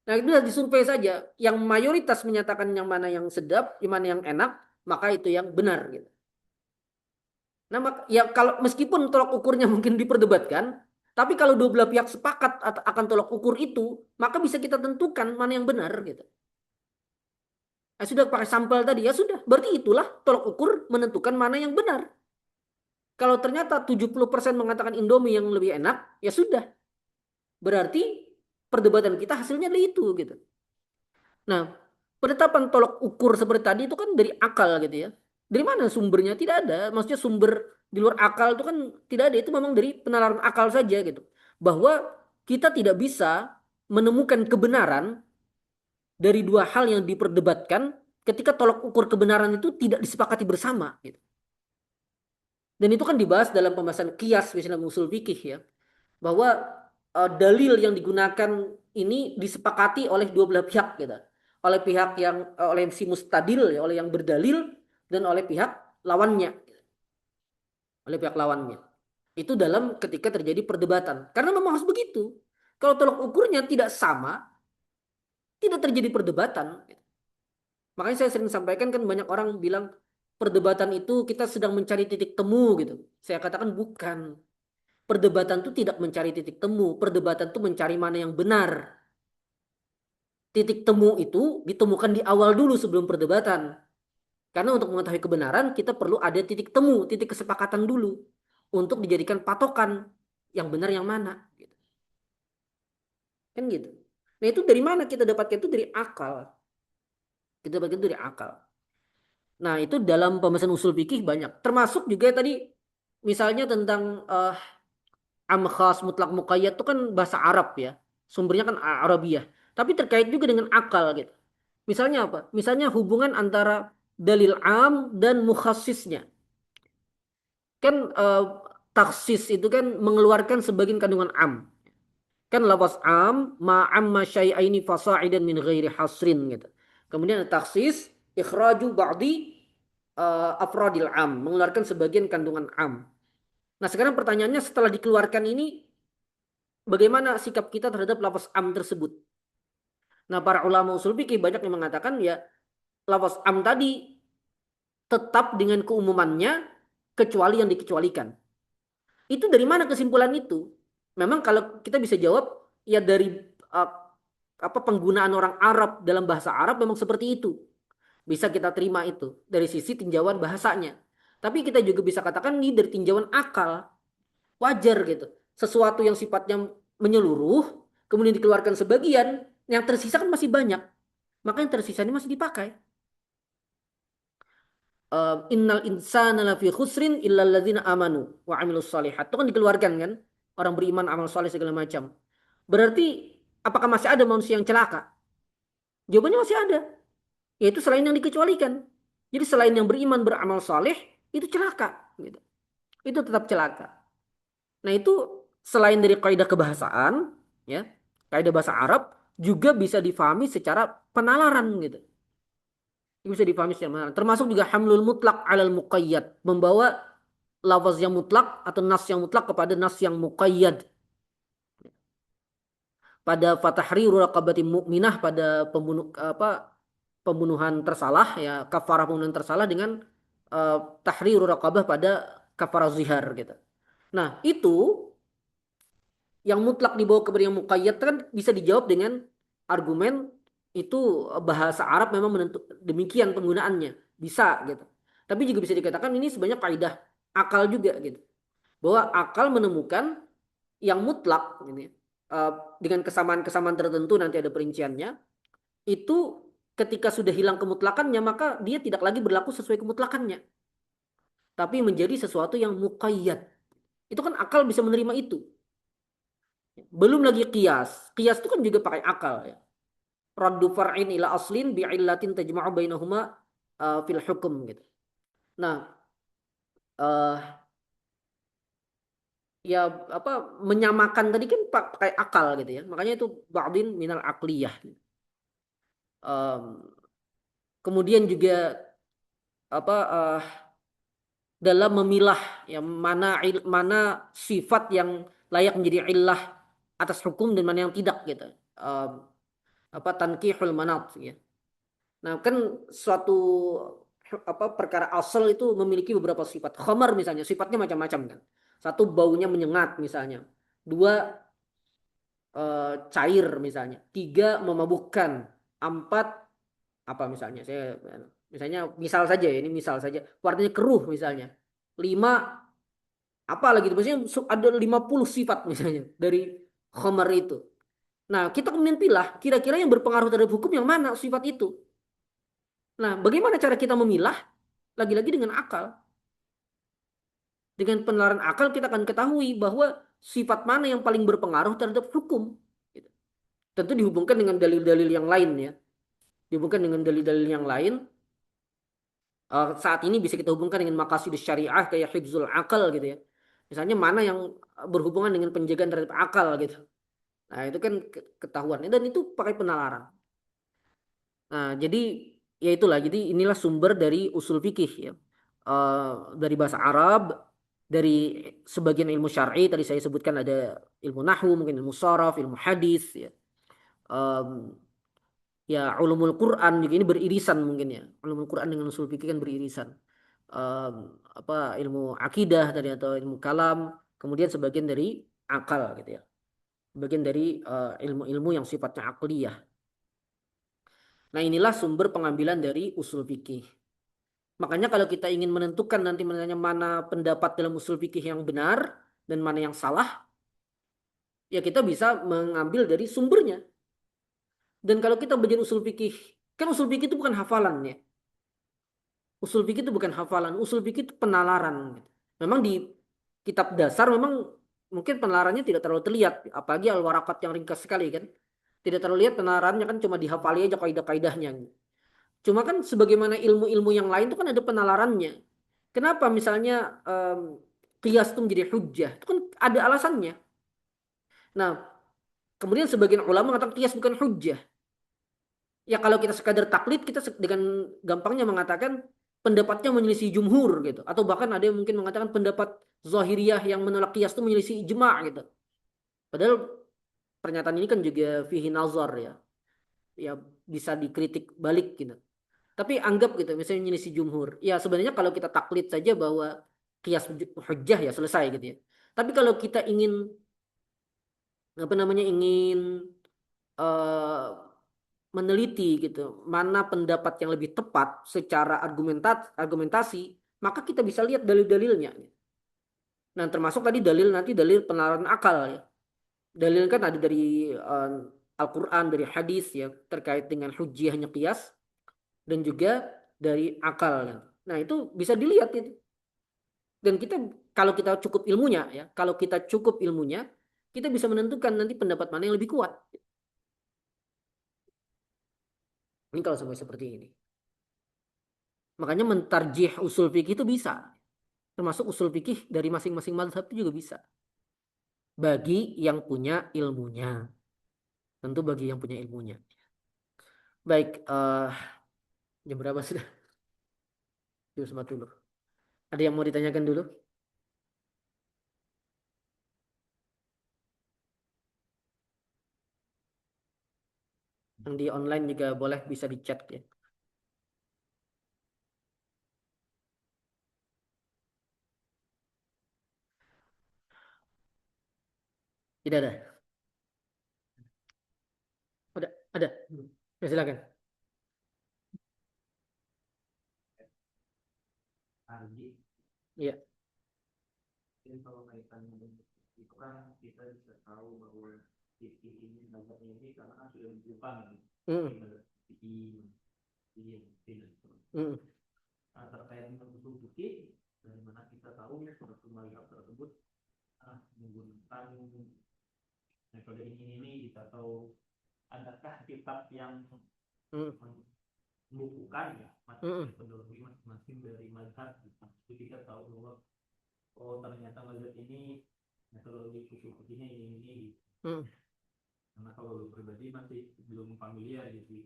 nah itu sudah disurvei saja yang mayoritas menyatakan yang mana yang sedap yang mana yang enak maka itu yang benar gitu. Nah, ya kalau meskipun tolak ukurnya mungkin diperdebatkan, tapi kalau dua belah pihak sepakat akan tolak ukur itu, maka bisa kita tentukan mana yang benar gitu. Sudah pakai sampel tadi ya sudah, berarti itulah tolak ukur menentukan mana yang benar. Kalau ternyata 70% mengatakan Indomie yang lebih enak, ya sudah. Berarti perdebatan kita hasilnya adalah itu gitu. Nah, penetapan tolak ukur seperti tadi itu kan dari akal gitu ya. Dari mana sumbernya? Tidak ada. Maksudnya sumber di luar akal itu kan tidak ada. Itu memang dari penalaran akal saja gitu. Bahwa kita tidak bisa menemukan kebenaran dari dua hal yang diperdebatkan ketika tolak ukur kebenaran itu tidak disepakati bersama gitu. Dan itu kan dibahas dalam pembahasan kias misalnya usul fikih ya. Bahwa dalil yang digunakan ini disepakati oleh dua belah pihak gitu. Oleh pihak yang oleh si mustadil ya, oleh yang berdalil dan oleh pihak lawannya, oleh pihak lawannya. Itu dalam ketika terjadi perdebatan. Karena memang harus begitu. Kalau tolak ukurnya tidak sama, tidak terjadi perdebatan. Makanya saya sering sampaikan kan banyak orang bilang perdebatan itu kita sedang mencari titik temu gitu. Saya katakan bukan. Perdebatan itu tidak mencari titik temu. Perdebatan itu mencari mana yang benar. Titik temu itu ditemukan di awal dulu sebelum perdebatan. Karena untuk mengetahui kebenaran kita perlu ada titik temu, titik kesepakatan dulu untuk dijadikan patokan yang benar yang mana. Gitu. Kan gitu. Nah itu dari mana kita dapatkan itu dari akal. Kita dapatkan itu dari akal. Nah itu dalam pembahasan usul fikih banyak. Termasuk juga tadi misalnya tentang am khas mutlak muqayyad itu kan bahasa Arab ya. Sumbernya kan Arabiyah. Tapi terkait juga dengan akal gitu. Misalnya apa? Misalnya hubungan antara dalil am dan mukhassisnya. Kan taksis itu kan mengeluarkan sebagian kandungan am. Kan lafaz am ma'amma syai'aini fasa'idan min ghairi hasrin gitu. Kemudian ada taksis ikhraju ba'di afradil am, mengeluarkan sebagian kandungan am. Nah, sekarang pertanyaannya setelah dikeluarkan ini bagaimana sikap kita terhadap lafaz am tersebut? Nah, para ulama usul fikih banyak yang mengatakan ya lafaz am tadi tetap dengan keumumannya kecuali yang dikecualikan. Itu dari mana kesimpulan itu? Memang kalau kita bisa jawab ya dari uh, apa penggunaan orang Arab dalam bahasa Arab memang seperti itu. Bisa kita terima itu dari sisi tinjauan bahasanya. Tapi kita juga bisa katakan ini dari tinjauan akal. Wajar gitu. Sesuatu yang sifatnya menyeluruh, kemudian dikeluarkan sebagian, yang tersisa kan masih banyak. Maka yang tersisa ini masih dipakai. Innal insana lafi khusrin illa alladzina amanu wa amilus solihat. Itu kan dikeluarkan kan. Orang beriman, amal soleh segala macam. Berarti apakah masih ada manusia yang celaka? Jawabannya masih ada. Yaitu selain yang dikecualikan. Jadi selain yang beriman, beramal soleh, itu celaka. Gitu. Itu tetap celaka. Nah itu selain dari kaidah kebahasaan, ya, kaidah bahasa Arab juga bisa difahami secara penalaran gitu. Bisa difahami secara penalaran. Termasuk juga hamlul mutlak alal muqayyad, membawa lafaz yang mutlak atau nas yang mutlak kepada nas yang muqayyad. Pada fatahriru raqabati mu'minah pada pembunuhan tersalah ya kafarah pembunuhan tersalah dengan tahriru raqabah pada kafarah zihar gitu. Nah, itu yang mutlak dibawa kepada yang muqayyad kan bisa dijawab dengan argumen itu bahasa Arab memang demikian penggunaannya. Bisa gitu. Tapi juga bisa dikatakan ini sebenarnya kaidah akal juga gitu. Bahwa akal menemukan yang mutlak ini dengan kesamaan-kesamaan tertentu nanti ada perinciannya itu ketika sudah hilang kemutlakannya maka dia tidak lagi berlaku sesuai kemutlakannya tapi menjadi sesuatu yang muqayyad. Itu kan akal bisa menerima itu. Belum lagi qiyas. Qiyas itu kan juga pakai akal ya. Raddu far'in ila aslin bi'illatin tajma'u bainahuma fil hukum gitu. Nah, uh, ya apa menyamakan tadi kan pakai akal gitu ya. Makanya itu ba'din minal aqliyah. Um, kemudian juga apa dalam memilah yang mana sifat yang layak menjadi illah atas hukum dan mana yang tidak gitu. Um, apa tankihul manat ya. Nah, kan suatu apa perkara asal itu memiliki beberapa sifat. Khamar misalnya, sifatnya macam-macam kan. Satu baunya menyengat misalnya. Dua cair misalnya. Tiga memabukkan. Empat apa misalnya? Saya misalnya misal saja ya, ini misal saja. Warnanya keruh misalnya. Lima apa lagi itu? Maksudnya ada 50 sifat misalnya dari khamar itu. Nah, kita kemudian pilah kira-kira yang berpengaruh terhadap hukum yang mana sifat itu. Nah, bagaimana cara kita memilah? Lagi-lagi dengan akal. Dengan penalaran akal kita akan ketahui bahwa sifat mana yang paling berpengaruh terhadap hukum. Gitu. Tentu dihubungkan dengan dalil-dalil yang lain ya. Dihubungkan dengan dalil-dalil yang lain. Saat ini bisa kita hubungkan dengan maqasid syariah kayak hifzul akal gitu ya. Misalnya mana yang berhubungan dengan penjagaan terhadap akal gitu. Nah itu kan ketahuan. Dan itu pakai penalaran. Nah, jadi ya itulah. Jadi inilah sumber dari usul fikih ya. Dari bahasa Arab, dari sebagian ilmu syar'i tadi saya sebutkan ada ilmu nahwu, mungkin ilmu sharaf, ilmu hadis ya. Um, ya ulumul Quran juga ini beririsan mungkin ya. Ulumul Quran dengan usul fikih kan beririsan. Apa ilmu akidah tadi atau ilmu kalam, kemudian sebagian dari akal gitu ya. Bagian dari ilmu-ilmu yang sifatnya akliyah. Nah, inilah sumber pengambilan dari usul fikih. Makanya kalau kita ingin menentukan nanti menanya mana pendapat dalam usul fikih yang benar dan mana yang salah, ya kita bisa mengambil dari sumbernya. Dan kalau kita belajar usul fikih, kan usul fikih itu bukan hafalan ya. Usul fikih itu bukan hafalan, usul fikih itu penalaran. Memang di kitab dasar memang mungkin penalarannya tidak terlalu terlihat, apalagi al-warakat yang ringkas sekali kan. Tidak terlalu lihat penalarannya kan cuma dihafali aja kaidah-kaidahnya. Cuma kan sebagaimana ilmu-ilmu yang lain itu kan ada penalarannya. Kenapa misalnya qiyas itu menjadi hujjah? Itu kan ada alasannya. Nah, kemudian sebagian ulama mengatakan qiyas bukan hujjah. Ya kalau kita sekadar taklid, kita dengan gampangnya mengatakan pendapatnya menyelisih jumhur gitu. Atau bahkan ada yang mungkin mengatakan pendapat Zahiriyah yang menolak qiyas itu menyelisih ijma' gitu. Padahal pernyataan ini kan juga fihi nazar ya. Ya bisa dikritik balik gitu. Tapi anggap gitu, misalnya menyelisih jumhur. Ya sebenarnya kalau kita taklid saja bahwa qiyas hujjah ya selesai gitu ya. Tapi kalau kita ingin apa namanya ingin eh, meneliti gitu mana pendapat yang lebih tepat secara argumentasi, maka kita bisa lihat dalil-dalilnya. Nah, termasuk tadi dalil nanti dalil penalaran akal ya. Dalil kan ada dari Al-Qur'an, dari hadis ya terkait dengan hujjahnya qiyas dan juga dari akal ya. Nah, itu bisa dilihat itu. Dan kita kalau kita cukup ilmunya ya, kalau kita cukup ilmunya, kita bisa menentukan nanti pendapat mana yang lebih kuat. Ini kalau sampai seperti ini. Makanya mentarjih usul fikih itu bisa. Termasuk usul fikih dari masing-masing mazhab itu juga bisa. Bagi yang punya ilmunya. Tentu bagi yang punya ilmunya. Baik, jam berapa sudah? Jam 10. Ada yang mau ditanyakan dulu? Yang di online juga boleh bisa di chat ya. Tidak ada. Ada. Ya, silakan. Arji, Iya. jadi kalau kaitannya dengan itu kan kita bisa tahu bahwa fikih ini mazhabnya ini karena kan sudah diubah nih. Mm, Fikih ini tidak. mm, Nah, terkait dengan usul fikih, dari mana kita tahu suatu mazhab tersebut menggunakan metode ini kita tahu adakah kitab yang mm, membukukan ya mm, metodologi masing-masing dari mazhab. Jadi kita tahu bahwa oh ternyata mazhab ini metodologi usul fikihnya ini. mm, Karena kalau pribadi masih belum familiar gitu.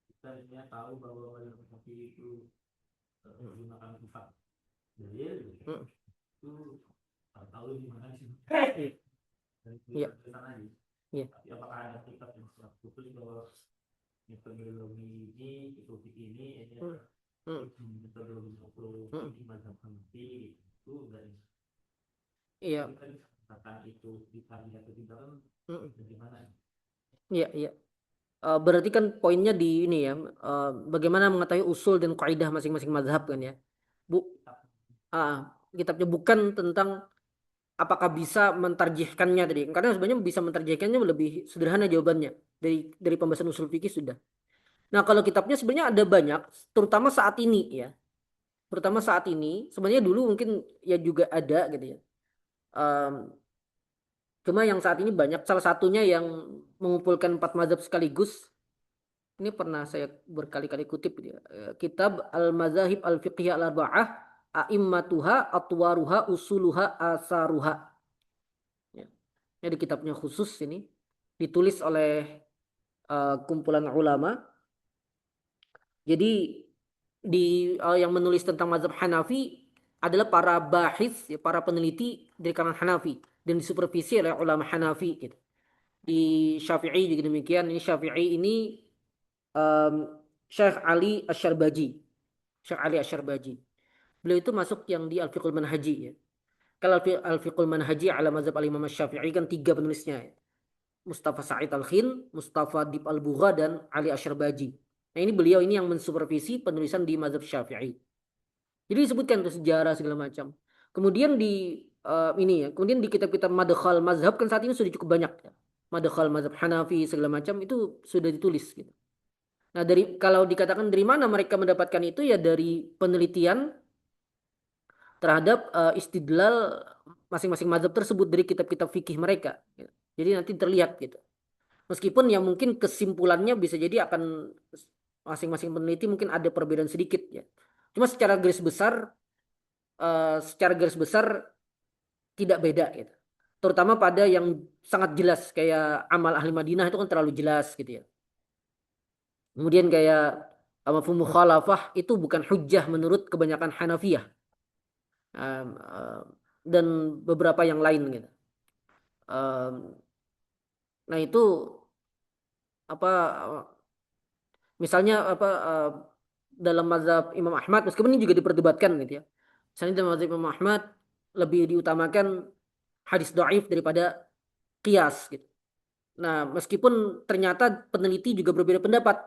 Kita hanya tahu bahwa mazhab fikih itu menggunakan kitab dalil gitu. mm. Itu tahu di mana sih dan Iya, ke sana aja. iya. Tapi apakah ada kitab yang khusus bahwa metodologi ini itu ini Mm, mm, metodologi usul mm. di mazhab Hanafi itu dari Iya. kita bisa katakan itu kita lihat atau tidak kan Mm, bagaimana. iya, iya. Berarti kan poinnya di ini ya, bagaimana mengetahui usul dan kaidah masing-masing mazhab kan ya. Bu, ah, kitabnya bukan tentang apakah bisa mentarjihkannya tadi. Karena sebenarnya bisa mentarjihkannya lebih sederhana jawabannya dari pembahasan usul fikih sudah. Nah, kalau kitabnya sebenarnya ada banyak, terutama saat ini ya. Terutama saat ini, sebenarnya dulu mungkin ya juga ada gitu ya. Em, Cuma yang saat ini banyak, salah satunya yang mengumpulkan empat mazhab sekaligus. Ini pernah saya berkali-kali kutip gitu ya. Kitab Al-Mazahib Al-Fiqhiyah Al-Arba'ah, A'immatuha, Atwaruha, Usuluha, Asaruha. Ya. Ini di kitabnya khusus ini. Ditulis oleh kumpulan ulama. Jadi yang menulis tentang mazhab Hanafi adalah para bahis, ya, para peneliti dari kalangan Hanafi dan disupervisi oleh ulama Hanafi gitu. Di Syafi'i juga demikian. Ini Syafi'i ini Syekh Ali Asyarbaji. Syekh Ali Asyarbaji. Beliau itu masuk yang di Al-Fiqhul Manhaji ya. Kalau Al-Fiqhul Manhaji ala mazhab al-Imam Syafi'i kan tiga penulisnya ya. Mustafa Sa'id Al-Khin, Mustafa Dib Al-Bugha, dan Ali Asyarbaji. Nah ini beliau ini yang mensupervisi penulisan di mazhab Syafi'i. Jadi disebutkan tuh sejarah segala macam. Kemudian di ini ya, kemudian di kitab-kitab madkhal mazhab kan saat ini sudah cukup banyak ya. Madkhal mazhab Hanafi segala macam itu sudah ditulis gitu. Nah, kalau dikatakan dari mana mereka mendapatkan itu ya dari penelitian terhadap istidlal masing-masing mazhab tersebut dari kitab-kitab fikih mereka. Gitu. Jadi nanti terlihat gitu. Meskipun ya mungkin kesimpulannya bisa jadi akan masing-masing peneliti mungkin ada perbedaan sedikit ya. Cuma secara garis besar tidak beda gitu. Terutama pada yang sangat jelas kayak amal ahli Madinah itu kan terlalu jelas gitu ya. Kemudian kayak mafhum mukhalafah itu bukan hujjah menurut kebanyakan Hanafiyah. Dan beberapa yang lain gitu. Um, nah itu apa misalnya dalam mazhab Imam Ahmad meskipun ini juga diperdebatkan gitu ya. Misalnya dalam mazhab Imam Ahmad lebih diutamakan hadis dhaif daripada qiyas gitu. Nah, meskipun ternyata peneliti juga berbeda pendapat.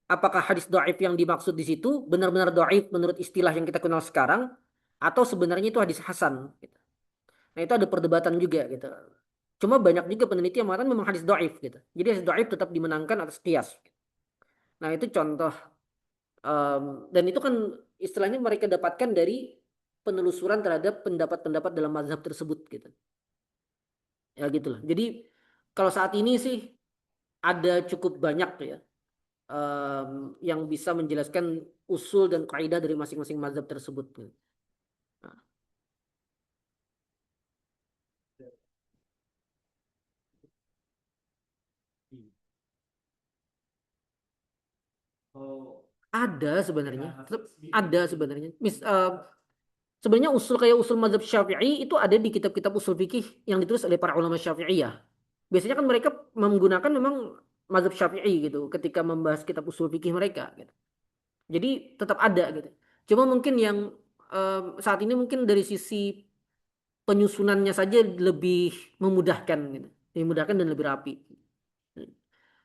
Apakah hadis dhaif yang dimaksud di situ benar-benar dhaif menurut istilah yang kita kenal sekarang atau sebenarnya itu hadis hasan gitu. Nah, itu ada perdebatan juga gitu. Cuma banyak juga peneliti yang mengatakan memang hadis dhaif gitu. Jadi hadis dhaif tetap dimenangkan atas qiyas. Nah, itu contoh. Dan itu kan istilahnya mereka dapatkan dari penelusuran terhadap pendapat-pendapat dalam mazhab tersebut gitu. Ya gitulah. Jadi kalau saat ini sih ada cukup banyak ya yang bisa menjelaskan usul dan kaidah dari masing-masing mazhab tersebut. Nah, Oh, ada sebenarnya, dengan tetap mazhab sendiri ada gitu. sebenarnya. Sebenarnya usul kayak usul mazhab Syafi'i itu ada di kitab-kitab usul fikih yang ditulis oleh para ulama Syafi'iyah. Biasanya kan mereka menggunakan memang mazhab Syafi'i gitu ketika membahas kitab usul fikih mereka gitu. Jadi tetap ada gitu. Cuma mungkin yang saat ini mungkin dari sisi penyusunannya saja lebih memudahkan gitu. Lebih memudahkan dan lebih rapi.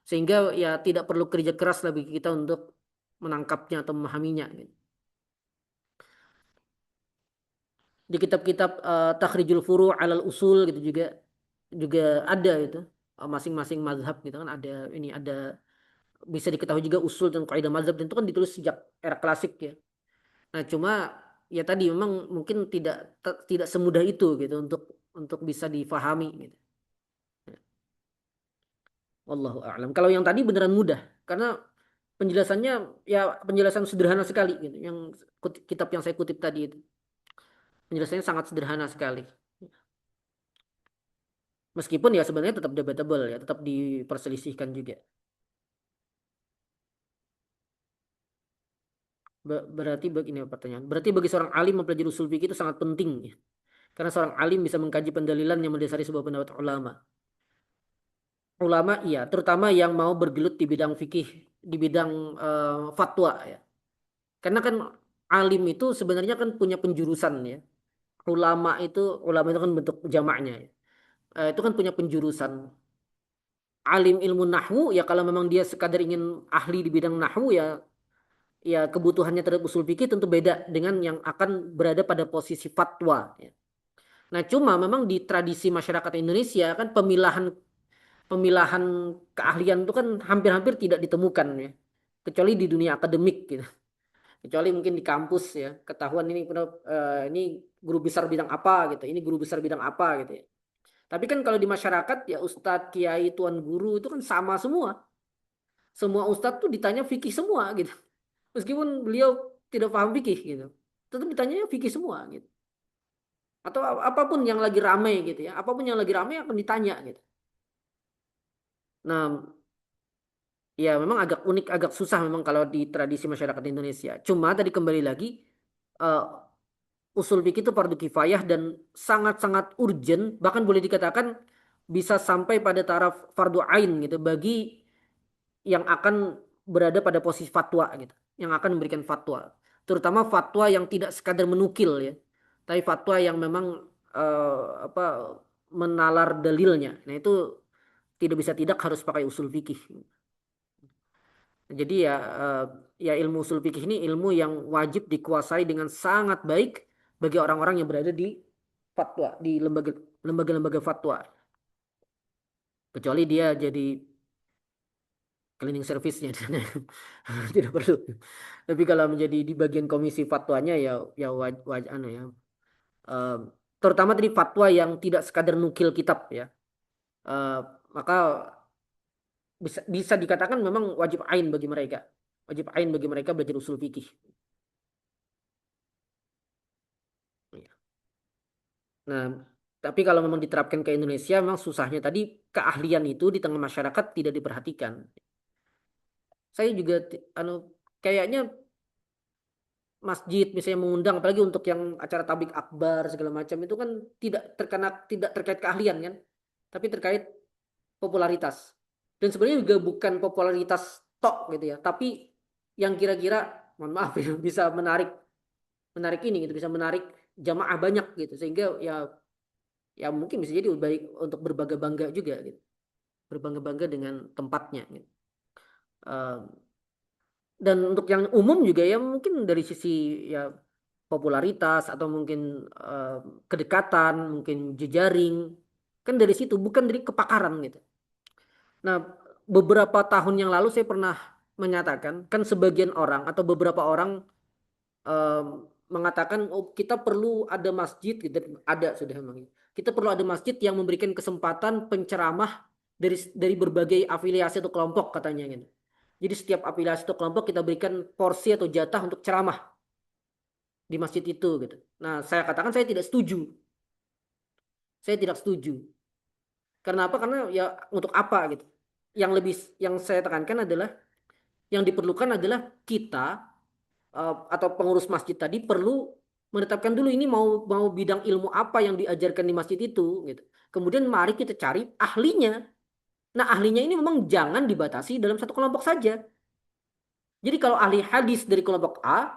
Sehingga ya tidak perlu kerja keras bagi kita untuk menangkapnya atau memahaminya gitu. Di kitab-kitab Takhrijul Furu' alal Usul gitu juga juga ada itu. Masing-masing mazhab gitu kan ada ini ada bisa diketahui juga usul dan kaidah mazhab dan itu kan ditulis sejak era klasik ya. Nah, cuma ya tadi memang mungkin tidak semudah itu gitu untuk bisa difahami gitu. Wallahu a'lam. Kalau yang tadi beneran mudah karena penjelasannya ya penjelasan sederhana sekali gitu. Yang kitab yang saya kutip tadi itu penjelasannya sangat sederhana sekali. Meskipun ya sebenarnya tetap debatable ya, tetap diperselisihkan juga. Berarti begini pertanyaan. Berarti bagi seorang alim mempelajari usul fikih itu sangat penting ya. Karena seorang alim bisa mengkaji pendalilan yang mendasari sebuah pendapat ulama. Ulama iya, terutama yang mau bergelut di bidang fikih, di bidang fatwa ya. Karena kan alim itu sebenarnya kan punya penjurusan ya. Ulama itu ulama itu kan bentuk jamaknya ya. Itu kan punya penjurusan. Alim ilmu nahwu ya kalau memang dia sekadar ingin ahli di bidang nahwu ya ya kebutuhannya terhadap usul fikih tentu beda dengan yang akan berada pada posisi fatwa ya. Nah, cuma memang di tradisi masyarakat Indonesia kan pemilahan pemilahan keahlian itu kan hampir-hampir tidak ditemukan ya. Kecuali di dunia akademik gitu. Kecuali mungkin di kampus ya, ketahuan ini guru besar bidang apa gitu, ini guru besar bidang apa gitu ya. Tapi kan kalau di masyarakat ya ustadz, kiai, tuan guru itu kan sama semua. Semua ustadz tuh ditanya fikih semua gitu. Meskipun beliau tidak paham fikih gitu. Tetap ditanya fikih semua gitu. Atau apapun yang lagi ramai gitu ya. Apapun yang lagi ramai akan ditanya gitu. Nah, ya memang agak unik, agak susah memang kalau di tradisi masyarakat Indonesia. Cuma tadi kembali lagi, eh, usul fikih itu fardu kifayah dan sangat-sangat urgent, bahkan boleh dikatakan bisa sampai pada taraf fardu ain gitu bagi yang akan berada pada posisi fatwa gitu, yang akan memberikan fatwa. Terutama fatwa yang tidak sekadar menukil ya, tapi fatwa yang memang apa menalar dalilnya. Nah, itu tidak bisa tidak harus pakai usul fikih. Jadi ya ya ilmu usul fikih ini ilmu yang wajib dikuasai dengan sangat baik bagi orang-orang yang berada di fatwa, di lembaga-lembaga fatwa. Kecuali dia jadi cleaning service-nya tidak perlu. Tapi kalau menjadi di bagian komisi fatwanya ya ya anu ya. terutama tadi fatwa yang tidak sekadar nukil kitab ya. Eh, Maka bisa dikatakan memang wajib ain bagi mereka. Wajib ain bagi mereka belajar usul fikih. Nah, tapi kalau memang diterapkan ke Indonesia, memang susahnya tadi keahlian itu di tengah masyarakat tidak diperhatikan. Saya juga kayaknya masjid misalnya mengundang, apalagi untuk yang acara tablik akbar segala macam itu kan tidak terkait keahlian kan, tapi terkait popularitas. Dan sebenarnya juga bukan popularitas tok gitu ya, tapi yang kira-kira mohon maaf ya bisa menarik menarik ini gitu, bisa menarik jamaah banyak gitu, sehingga ya ya mungkin bisa jadi baik untuk berbangga-bangga juga gitu, berbangga-bangga dengan tempatnya gitu. Eh, dan untuk yang umum juga ya mungkin dari sisi ya popularitas atau mungkin eh, kedekatan, mungkin jejaring, kan dari situ bukan dari kepakaran gitu. Nah, beberapa tahun yang lalu saya pernah menyatakan kan sebagian orang atau beberapa orang em, mengatakan oh kita perlu ada masjid gitu, ada sudah memang kita perlu ada masjid yang memberikan kesempatan penceramah dari berbagai afiliasi atau kelompok katanya gitu. Jadi setiap afiliasi atau kelompok kita berikan porsi atau jatah untuk ceramah di masjid itu gitu. Nah, saya katakan saya tidak setuju. Saya tidak setuju. Karena apa? Karena ya untuk apa gitu. Yang lebih yang saya tekankan adalah yang diperlukan adalah kita atau pengurus masjid tadi perlu menetapkan dulu ini mau mau bidang ilmu apa yang diajarkan di masjid itu gitu. Kemudian mari kita cari ahlinya. Nah, ahlinya ini memang jangan dibatasi dalam satu kelompok saja. Jadi kalau ahli hadis dari kelompok A,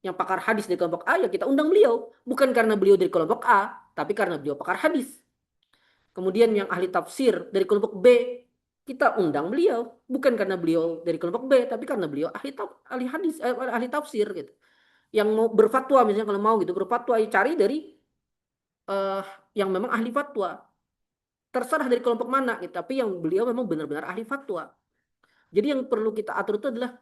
yang pakar hadis dari kelompok A, ya kita undang beliau. Bukan karena beliau dari kelompok A, tapi karena beliau pakar hadis. Kemudian yang ahli tafsir dari kelompok B, kita undang beliau. Bukan karena beliau dari kelompok B, tapi karena beliau ahli hadis, ahli tafsir gitu. Yang mau berfatwa misalnya kalau mau gitu berfatwa, ya cari dari eh, yang memang ahli fatwa. Terserah dari kelompok mana gitu, tapi yang beliau memang benar-benar ahli fatwa. Jadi yang perlu kita atur itu adalah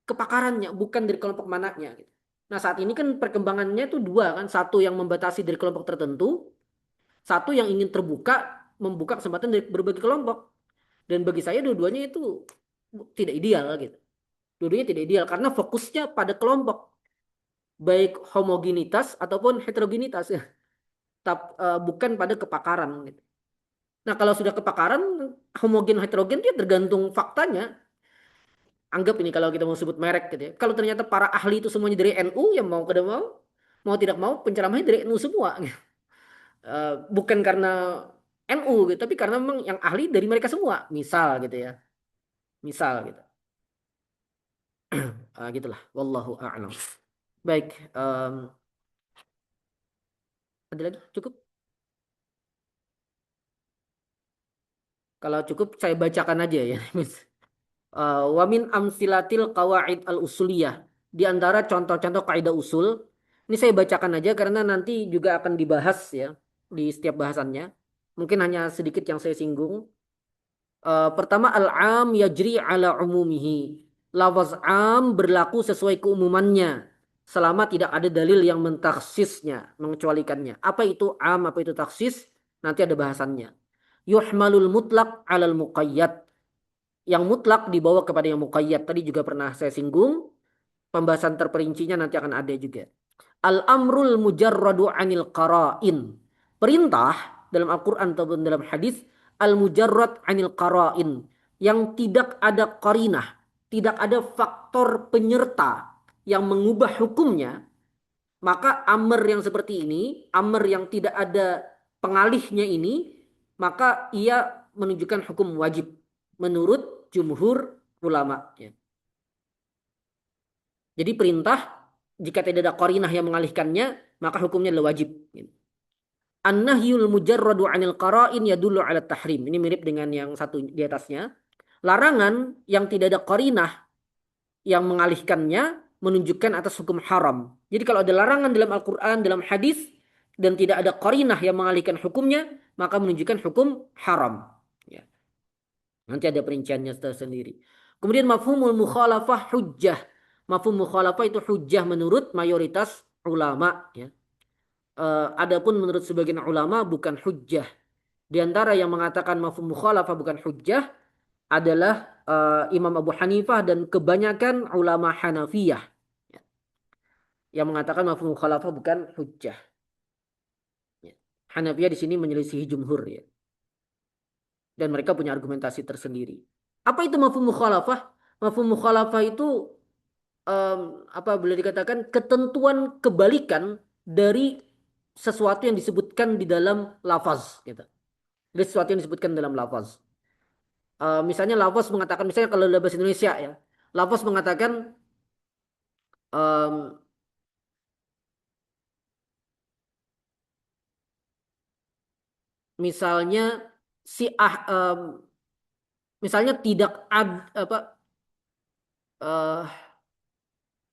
kepakarannya, bukan dari kelompok mananya gitu. Nah, saat ini kan perkembangannya itu dua kan, satu yang membatasi dari kelompok tertentu, satu yang ingin terbuka, membuka kesempatan dari berbagai kelompok. Dan bagi saya dua-duanya itu tidak ideal gitu. Dua-duanya tidak ideal karena fokusnya pada kelompok, baik homogenitas ataupun heterogenitas ya. Bukan pada kepakaran gitu. Nah, kalau sudah kepakaran homogen heterogen dia tergantung faktanya. Anggap ini kalau kita mau sebut merek gitu ya. Kalau ternyata para ahli itu semuanya dari NU, ya mau tidak mau, mau tidak mau penceramahnya dari NU semua. Gitu. Bukan karena NU gitu, tapi karena memang yang ahli dari mereka semua. Misal gitu ya. Misal gitu. Gitulah. Wallahu a'lam. Baik. Ada lagi? Cukup? Kalau cukup saya bacakan aja ya. Wa min amsilatil qawaid al-usuliyah. Di antara contoh-contoh kaidah usul. Ini saya bacakan aja karena nanti juga akan dibahas ya di setiap bahasannya. Mungkin hanya sedikit yang saya singgung. Pertama al-am yajri ala umumihi. Lafaz am berlaku sesuai keumumannya selama tidak ada dalil yang mentaksisnya, mengecualikannya. Apa itu am, apa itu taksis? Nanti ada bahasannya. Yuhmalul mutlak alal muqayyad. Yang mutlak dibawa kepada yang muqayyad. Tadi juga pernah saya singgung. Pembahasan terperincinya nanti akan ada juga. Al-amrul mujarradu anil qara'in. Perintah dalam Al-Quran ataupun dalam hadis. Al-mujarrad anil qara'in. Yang tidak ada qarinah. Tidak ada faktor penyerta yang mengubah hukumnya. Maka amr yang seperti ini, amr yang tidak ada pengalihnya ini, maka ia menunjukkan hukum wajib menurut jumhur ulama. Ya. Jadi perintah jika tidak ada qarinah yang mengalihkannya, maka hukumnya adalah wajib. An-nahyul mujarradu 'anil qara'in yadullu 'ala tahrim. Ini mirip dengan yang satu di atasnya. Larangan yang tidak ada qarinah yang mengalihkannya menunjukkan atas hukum haram. Jadi kalau ada larangan dalam Al-Qur'an, dalam hadis dan tidak ada qarinah yang mengalihkan hukumnya, maka menunjukkan hukum haram. Ya. Nanti ada perinciannya tersendiri. Kemudian mafhumul mukhalafah hujjah. Mafhum mukhalafah itu hujjah menurut mayoritas ulama. Ya. Adapun menurut sebagian ulama bukan hujjah. Di antara yang mengatakan mafhum mukhalafah bukan hujjah adalah Imam Abu Hanifah dan kebanyakan ulama Hanafiyah yang mengatakan mafhum mukhalafah bukan hujjah. Ya. Hanafiyah di sini menyelisihi jumhur ya. Dan mereka punya argumentasi tersendiri. Apa itu mafhum mukhalafah? Mafhum mukhalafah itu apa boleh dikatakan ketentuan kebalikan dari sesuatu yang disebutkan di dalam lafaz gitu. Dari sesuatu yang disebutkan dalam lafaz. Misalnya lafaz mengatakan misalnya kalau dalam bahasa Indonesia ya, lafaz mengatakan em, misalnya si misalnya tidak apa eh,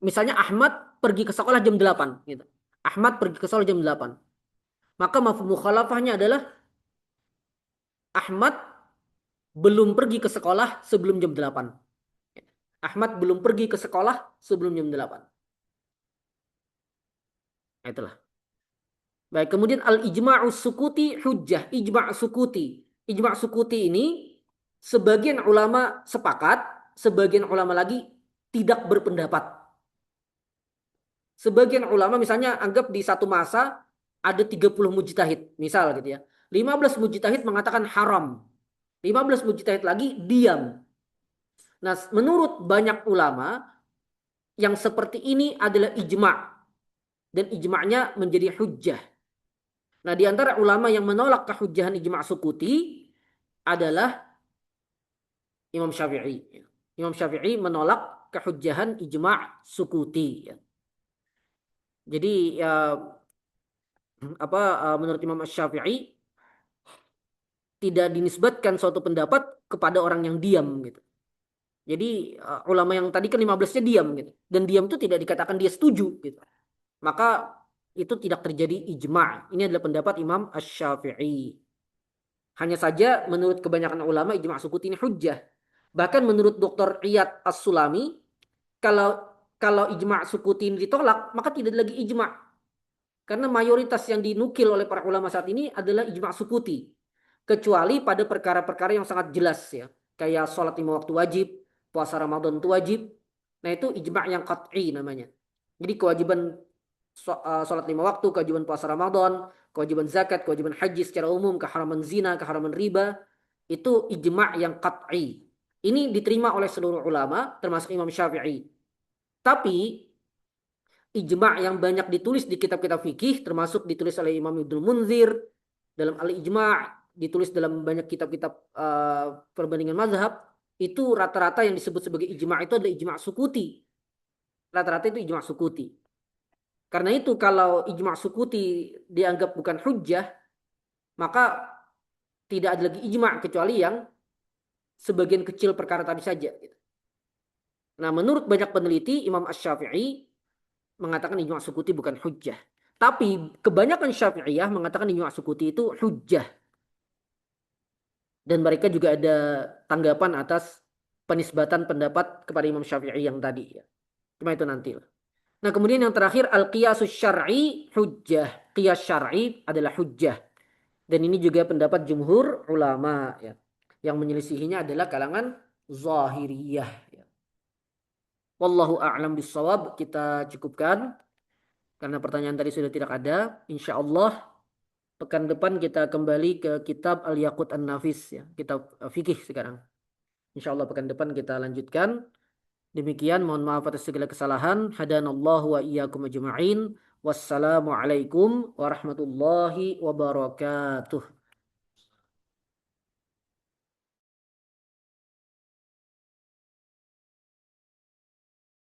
misalnya Ahmad pergi ke sekolah jam 8 gitu. Ahmad pergi ke sekolah jam 8. Maka mafhum mukhalafahnya adalah Ahmad belum pergi ke sekolah sebelum jam 8. Ahmad belum pergi ke sekolah sebelum jam 8. Nah, itulah. Baik, kemudian al-ijma'us sukuti hujjah. Ijma' sukuti. Ijma' sukuti ini sebagian ulama sepakat, sebagian ulama lagi tidak berpendapat. Sebagian ulama misalnya anggap di satu masa ada 30 mujtahid, misal gitu ya. 15 mujtahid mengatakan haram. 15 mujtahid lagi diam. Nah, menurut banyak ulama yang seperti ini adalah ijma' dan ijma'nya menjadi hujjah. Nah, di antara ulama yang menolak kehujjahan ijma' sukuti adalah Imam Syafi'i. Imam Syafi'i menolak kehujjahan ijma' sukuti. Jadi ya, apa menurut Imam Syafi'i tidak dinisbatkan suatu pendapat kepada orang yang diam gitu. Jadi ulama yang tadi kan 15-nya diam gitu. Dan diam itu tidak dikatakan dia setuju gitu. Maka itu tidak terjadi ijma'. Ini adalah pendapat Imam Asy-Syafi'i. Hanya saja menurut kebanyakan ulama ijma' sukuti ini hujjah. Bahkan menurut Dr. Iyad As-Sulami, kalau kalau ijma' sukuti ini ditolak, maka tidak ada lagi ijma'. Karena mayoritas yang dinukil oleh para ulama saat ini adalah ijma' sukuti. Kecuali pada perkara-perkara yang sangat jelas ya. Kayak sholat 5 waktu wajib, puasa Ramadan itu wajib. Nah itu ijma' yang qat'i namanya. Jadi kewajiban sholat 5 waktu, kewajiban puasa Ramadan, kewajiban zakat, kewajiban haji secara umum, keharaman zina, keharaman riba, itu ijma' yang qat'i. Ini diterima oleh seluruh ulama, termasuk Imam Syafi'i. Tapi ijma' yang banyak ditulis di kitab-kitab fikih, termasuk ditulis oleh Imam Ibnul Munzir dalam Al-Ijma', ditulis dalam banyak kitab-kitab perbandingan mazhab, itu rata-rata yang disebut sebagai ijma' itu adalah ijma' sukuti. Rata-rata itu ijma' sukuti. Karena itu kalau ijma' sukuti dianggap bukan hujjah, maka tidak ada lagi ijma' kecuali yang sebagian kecil perkara tadi saja. Nah, menurut banyak peneliti, Imam Asy-Syafi'i mengatakan ijma' sukuti bukan hujjah. Tapi kebanyakan Syafi'iyah mengatakan ijma' sukuti itu hujjah. Dan mereka juga ada tanggapan atas penisbatan pendapat kepada Imam Syafi'i yang tadi. Cuma itu nanti. Nah, kemudian yang terakhir al-qiyasus syar'i hujjah. Qiyas syar'i adalah hujjah. Dan ini juga pendapat jumhur ulama ya. Yang menyelisihinya adalah kalangan zahiriyah ya. Wallahu a'lam bissawab. Kita cukupkan karena pertanyaan tadi sudah tidak ada. Insya Allah pekan depan kita kembali ke kitab Al-Yaqut An-Nafis ya, kitab fikih sekarang. Insya Allah pekan depan kita lanjutkan. Demikian, mohon maaf atas segala kesalahan. Hadanallahu wa iyyakum ajma'in. Wassalamualaikum warahmatullahi wabarakatuh.